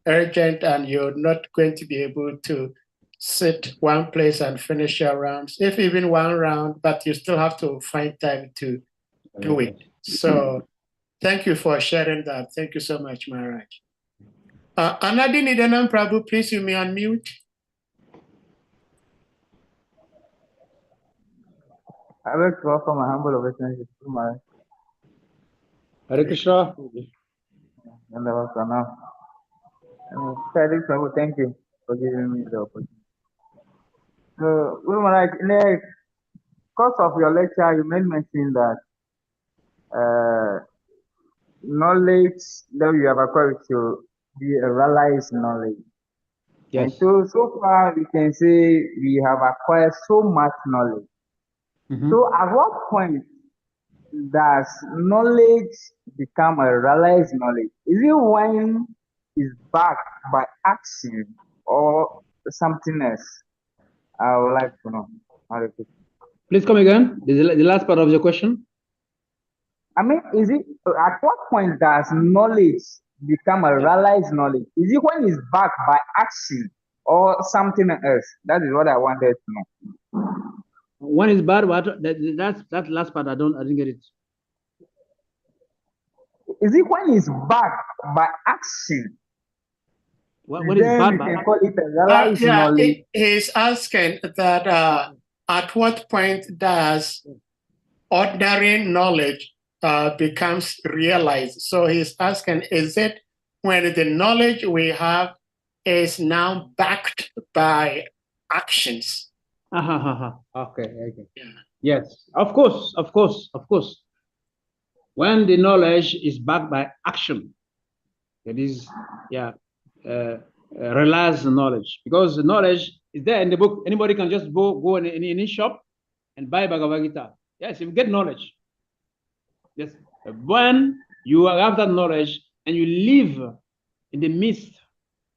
urgent and you're not going to be able to sit one place and finish your rounds, if even one round, but you still have to find time to do it. So thank you for sharing that. Thank you so much, Maharaj. Anadi Nidanam Prabhu, please, you may unmute. I would like to offer my humble obeisance to my Hare Krishna. and the Vasana. Prabhu, thank you for giving me the opportunity. So, Guru Maharaj, in the course of your lecture, you made mention that knowledge that you have acquired to be a realized knowledge. Yes. And so far, we can say we have acquired so much knowledge. So, at what point does knowledge become a realized knowledge? Is it when it's backed by action or something else? I would like to know. Please come again. The last part of your question. I mean, is it at what point does knowledge become a realized knowledge? Is it when it's backed by action or something else? That is what I wanted to know. When is bad, what that last part I didn't get it. Is it when it's backed by action? What is bad? We can call it a realized knowledge. He's asking that at what point does ordinary knowledge becomes realized? So he's asking, is it when the knowledge we have is now backed by actions? Okay. Yeah. Yes, of course. When the knowledge is backed by action, it is realized knowledge, because the knowledge is there in the book. Anybody can just go in any shop and buy Bhagavad Gita. Yes, you get knowledge. Yes, when you have that knowledge and you live in the midst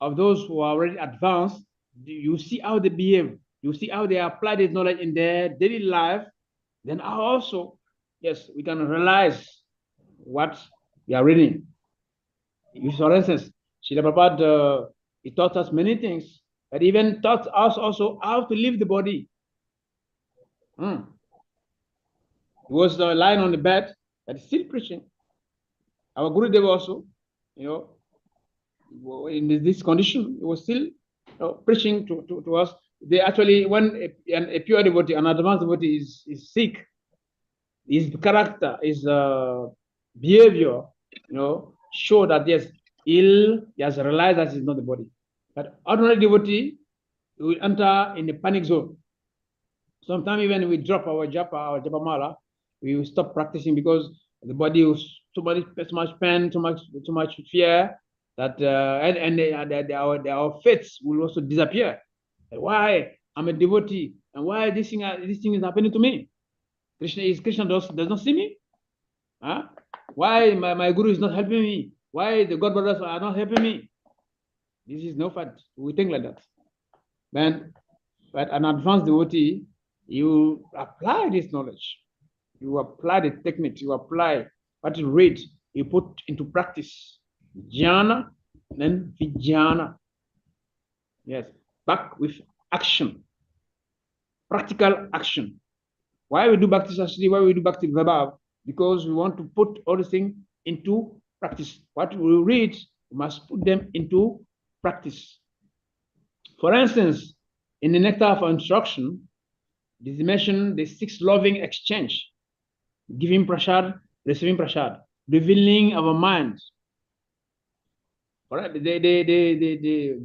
of those who are already advanced, you see how they behave. You see how they apply this knowledge in their daily life. Then also, yes, we can realize what we are reading. For instance, Srila Prabhupada, he taught us many things, but even taught us also how to leave the body. He was lying on the bed, but still preaching. Our Gurudev also, in this condition, he was still preaching to us. They actually, when a pure devotee, an advanced devotee is sick, his character, his behavior, show that yes, he has realized that it's not the body. But ordinary devotee will enter in the panic zone. Sometimes even we drop our japa mala, we will stop practicing because the body was too much pain, too much fear that our faiths will also disappear. Why I'm a devotee and why this thing is happening to me? Krishna does not see me? Huh? Why my guru is not helping me? Why the God brothers are not helping me? This is no fun. We think like that. But an advanced devotee, you apply this knowledge. You apply the technique. You apply what you read. You put into practice. Jnana, then vijnana. Yes, back with action. Practical action. Why we do Bhakti Sastri? Why we do Bhakti Vaibhav? Because we want to put all these things into practice. What we read, we must put them into practice. For instance, in the Nectar of Instruction, this mentioned the 6 loving exchange: giving prasad, receiving prasad, revealing our minds. All right, the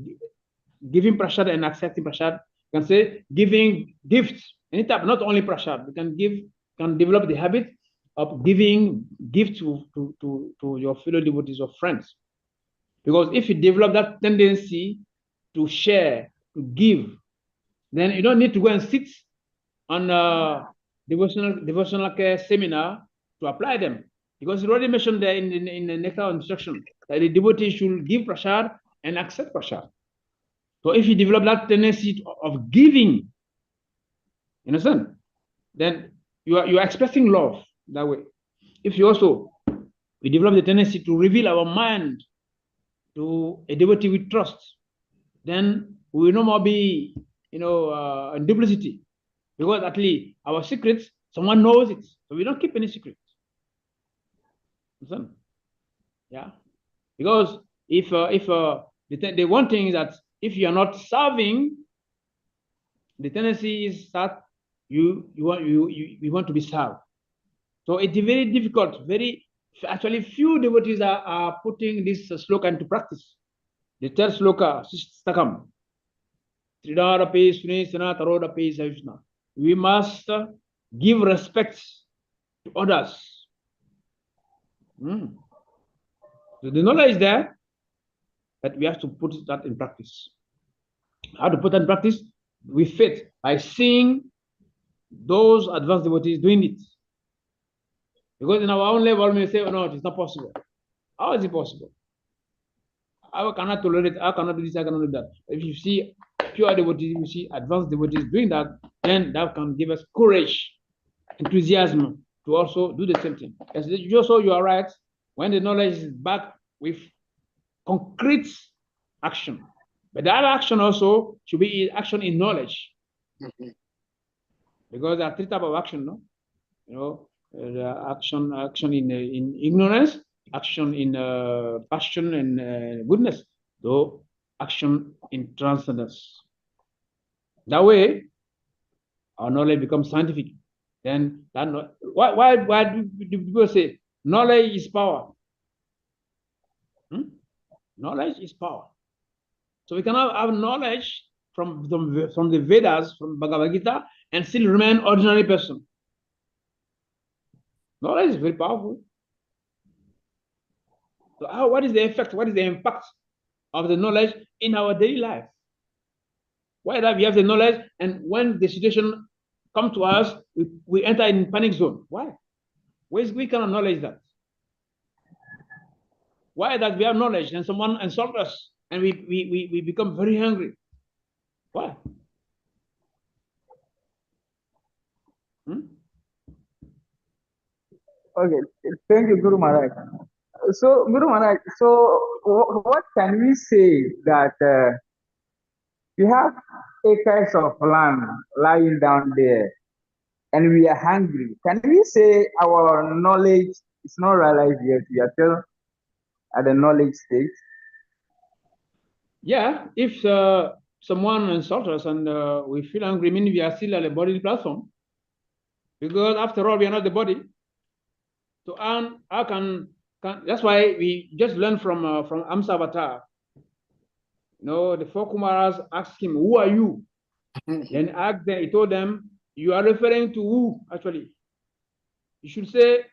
giving prasad and accepting prasad. You can say giving gifts, any type, not only prasad. We can develop the habit of giving gifts to your fellow devotees or friends. Because if you develop that tendency to share, to give, then you don't need to go and sit on a devotional care seminar to apply them. Because it's already mentioned there in the Nectar instruction that the devotee should give prasad and accept prasad. So if you develop that tendency of giving, you understand, then you are expressing love that way. If we develop the tendency to reveal our mind to a devotee we trust, then we will no more be, in duplicity, because at least our secrets, someone knows it, so we don't keep any secrets. Understand? Yeah, because if the one thing is that if you are not serving, the tendency is that you want to be served. So it's very difficult. Actually, few devotees are putting this sloka into practice. The third sloka, Stakam. We must give respect to others. So the knowledge is there, but we have to put that in practice. How to put that in practice? With faith, by seeing those advanced devotees doing it. Because in our own level, we say, oh, no, it's not possible. How is it possible? I cannot tolerate it. I cannot do this. I cannot do that. If you see pure devotees, you see advanced devotees doing that, then that can give us courage, enthusiasm to also do the same thing. As you also, you are right. When the knowledge is backed with concrete action, but that action also should be action in knowledge, because there are 3 types of action, no? The action in ignorance, action in passion and goodness, though action in transcendence. That way, our knowledge becomes scientific. Then why do people say knowledge is power? Knowledge is power. So we cannot have knowledge from the Vedas, from Bhagavad Gita, and still remain ordinary person. Knowledge is very powerful. So what is the effect? What is the impact of the knowledge in our daily life? Why that we have the knowledge, and when the situation comes to us, we enter in panic zone? Why? We cannot knowledge that. Why that we have knowledge and someone insults us and we become very hungry? Why? Okay, thank you, Guru Maharaj. So, Guru Maharaj, so what can we say that we have acres of land lying down there and we are hungry? Can we say our knowledge is not realized yet? We are still at the knowledge stage. Yeah, if someone insults us and we feel angry, meaning we are still at the body platform, because after all, we are not the body. So how can that's why we just learned from Amsa Avatar. You know, the four Kumaras asked him, "Who are you?" Then asked them, he told them, "You are referring to who? Actually, you should say,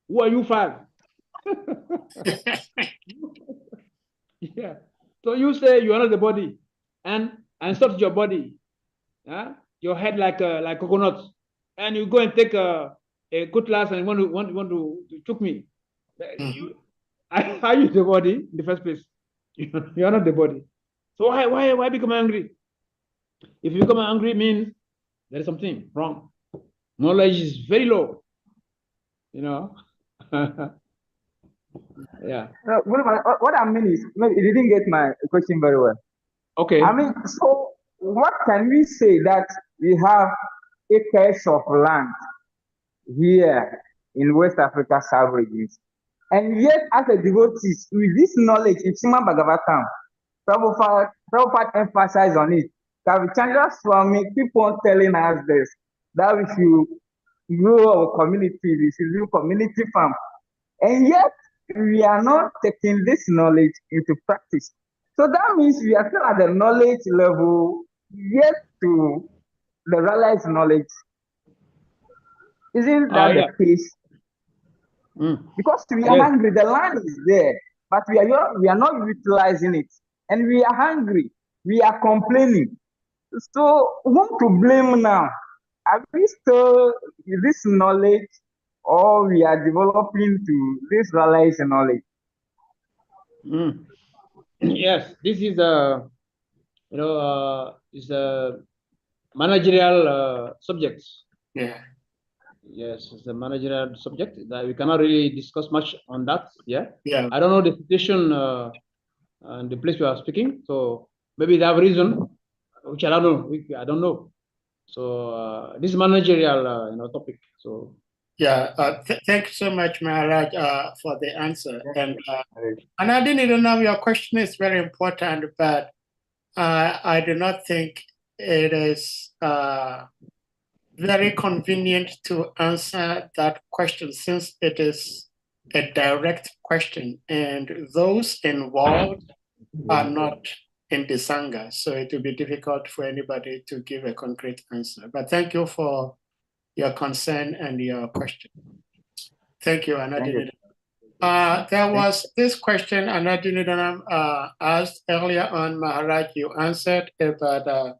who are you, five?" Yeah. So you say you are not the body, and insult your body, your head like coconut, and you go and take a cutlass and want to choke me. Are you the body in the first place? You are not the body. So why become angry? If you become angry, means there is something wrong. Knowledge is very low. You know. Yeah. Guru Maharaj, what I mean is, maybe you didn't get my question very well. Okay. I mean, so what can we say that we have acres of land here in West Africa sub-regions? And yet, as a devotee, with this knowledge in Srimad Bhagavatam, Prabhupada emphasized on it. Kavichandra Swami keep on telling us this, that we should grow our community, we should do community farm. And yet, we are not taking this knowledge into practice. So that means we are still at the knowledge level, yet to the realized knowledge. Isn't that Yeah. the case? Because we are hungry, the land is there, but we are not utilizing it, and we are hungry, we are complaining. So whom to blame now? Are we still with this knowledge, or we are developing to this realized knowledge? Yes, this is is a managerial subject. Yeah. Yes, it's a managerial subject that we cannot really discuss much on that. Yeah. Yeah. I don't know the situation and the place we are speaking. So maybe they have a reason, which I don't know. I don't know. So this is managerial, topic. So yeah. Thanks so much, Maharaj, for the answer. And I didn't know your question is very important, but I do not think it is very convenient to answer that question, since it is a direct question and those involved are not in the Sangha. So it will be difficult for anybody to give a concrete answer. But thank you for your concern and your question. Thank you, Anadini. There was this question Anadini asked earlier on, Maharaj, you answered about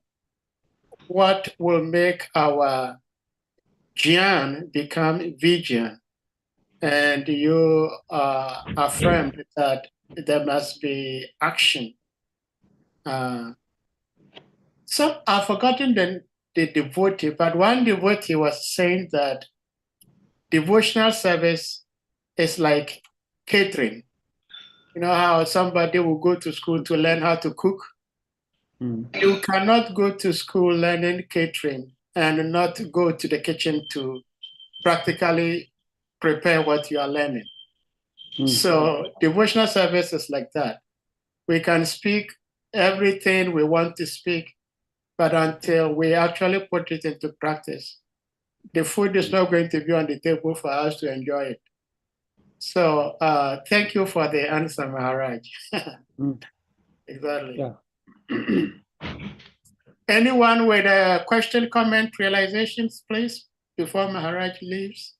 what will make our Jnana become Vijnana. And you affirmed that there must be action. So I've forgotten the devotee, but one devotee was saying that devotional service is like catering. You know how somebody will go to school to learn how to cook? You cannot go to school learning catering and not go to the kitchen to practically prepare what you are learning. So devotional service is like that. We can speak everything we want to speak, but until we actually put it into practice, the food is not going to be on the table for us to enjoy it. So thank you for the answer, Maharaj. Exactly. Yeah. Anyone with a question, comment, realizations, please, before Maharaj leaves?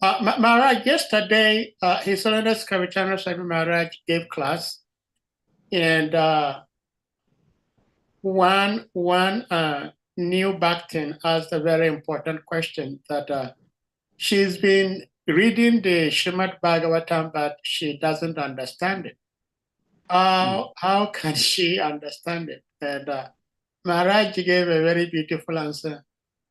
Maharaj, yesterday, His Holiness Kavichandra Swami Maharaj gave class, and one new Bhaktin asked a very important question that she's been reading the Srimad Bhagavatam, but she doesn't understand it. How can she understand it? And Maharaj gave a very beautiful answer.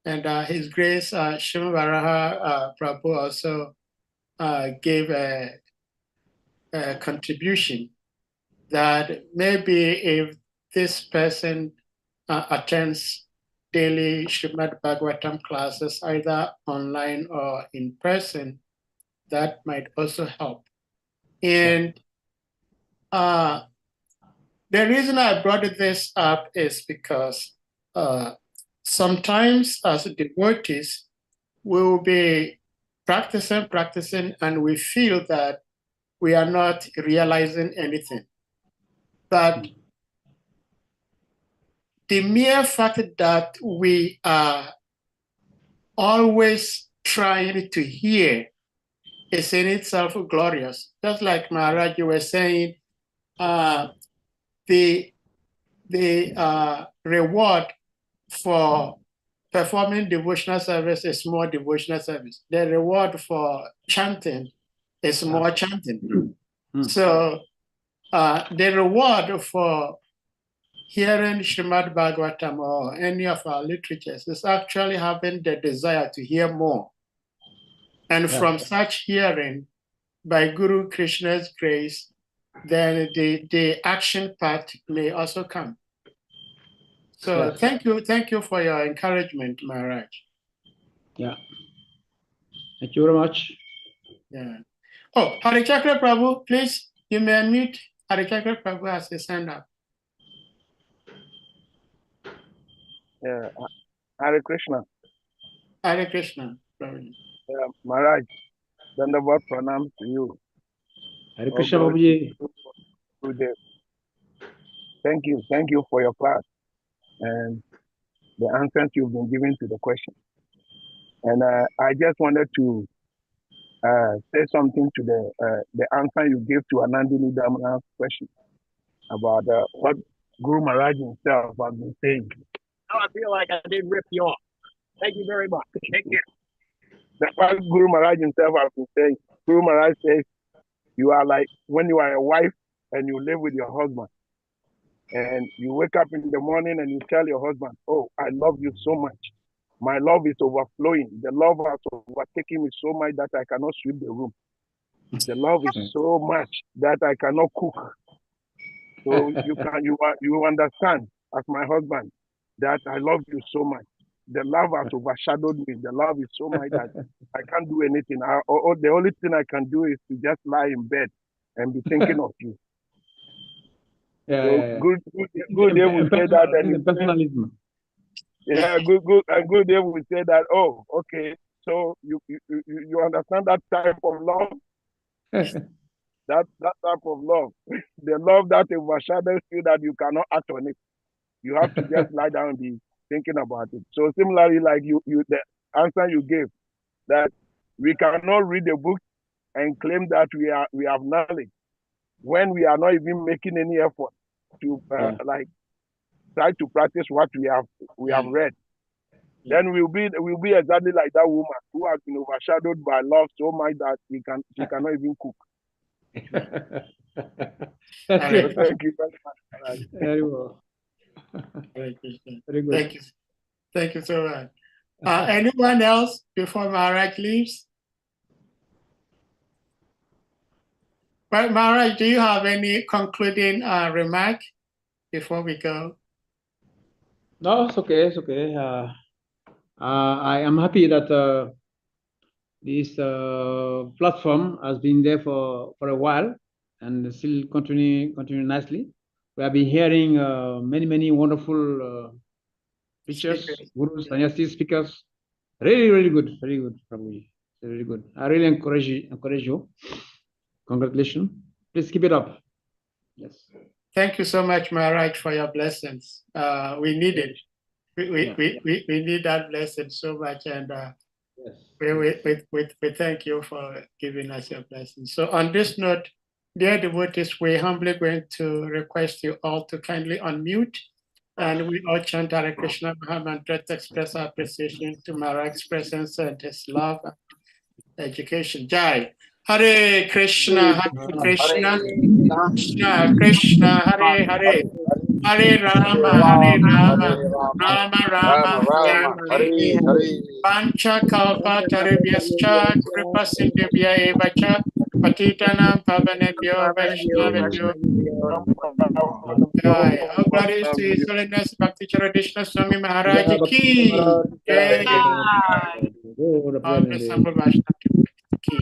And His Grace Shimavaraha Prabhu also gave a contribution that maybe if this person attends daily Srimad Bhagavatam classes, either online or in person, that might also help. And the reason I brought this up is because sometimes as devotees, we will be practicing, and we feel that we are not realizing anything. But the mere fact that we are always trying to hear is in itself glorious. Just like Maharaj, you were saying, the reward for performing devotional service is more devotional service. The reward for chanting is more chanting. So the reward for hearing Srimad Bhagavatam or any of our literatures is actually having the desire to hear more. And from such hearing, by Guru Krishna's grace, then the action part may also come. So thank you for your encouragement, Maharaj. Yeah. Thank you very much. Yeah. Oh, Harichakra Prabhu, please, you may unmute. Harichakra Prabhu has his hand up. Yeah, Hare Krishna. Hare Krishna, Prabhu. Maharaj, Dandavad pranam to you. Hare Krishna, Prabhuji. Thank you for your class and the answers you've been giving to the question. And I just wanted to say something to the answer you gave to Anandini Damana's question about what Guru Maharaj himself has been saying. I feel like I did rip you off. Thank you very much. Take care. That's what Guru Maharaj himself has been saying. Guru Maharaj says, you are like when you are a wife and you live with your husband. And you wake up in the morning and you tell your husband, oh, I love you so much. My love is overflowing. The love has overtaken me so much that I cannot sweep the room. The love is so much that I cannot cook. So you understand, as my husband, that I love you so much. The love has overshadowed me. The love is so much that I can't do anything. The only thing I can do is to just lie in bed and be thinking of you. Good day will say that. And personalism. Yeah, good day will say that. Oh, okay. So you understand that type of love? that type of love, the love that overshadows you that you cannot act on it. You have to just lie down and be thinking about it. So similarly, like you the answer you gave, that we cannot read a book and claim that we have knowledge when we are not even making any effort to like try to practice what we have read. Then we'll be exactly like that woman who has been overshadowed by love so much that she cannot even cook. That's it. Thank you very much. Very well. Very good. Thank you. Thank you so much. Anyone else before Maharaj leaves? Well, Maharaj, do you have any concluding remark before we go? No, it's okay. It's okay. I am happy that this platform has been there for a while and still continue nicely. We have been hearing many wonderful preachers, gurus, sannyasis, speakers. Really good, very good, probably. Very good. I really encourage you. Congratulations. Please keep it up. Yes. Thank you so much, Maharaj, for your blessings. We need it. We need that blessing so much, and yes. we thank you for giving us your blessings. So on this note, dear devotees, we're humbly going to request you all to kindly unmute, and we all chant Hare Krishna Mahamantra to express our appreciation to Maharaj's presence and his love and education. Jai. Hare Krishna, Hare Krishna, Krishna Krishna, Hare Hare. Hare Rama, Hare Rama, Rama Rama, Hare Hare. Pancha kalpa tarubhyascha kripa sindhubhya eva cha patitanam pavanebhyo vaishnavebhyo. All glories to His Holiness Bhakti Carudesna Swami Maharaj ki. Jai. All the Sambal Vaishnava ki.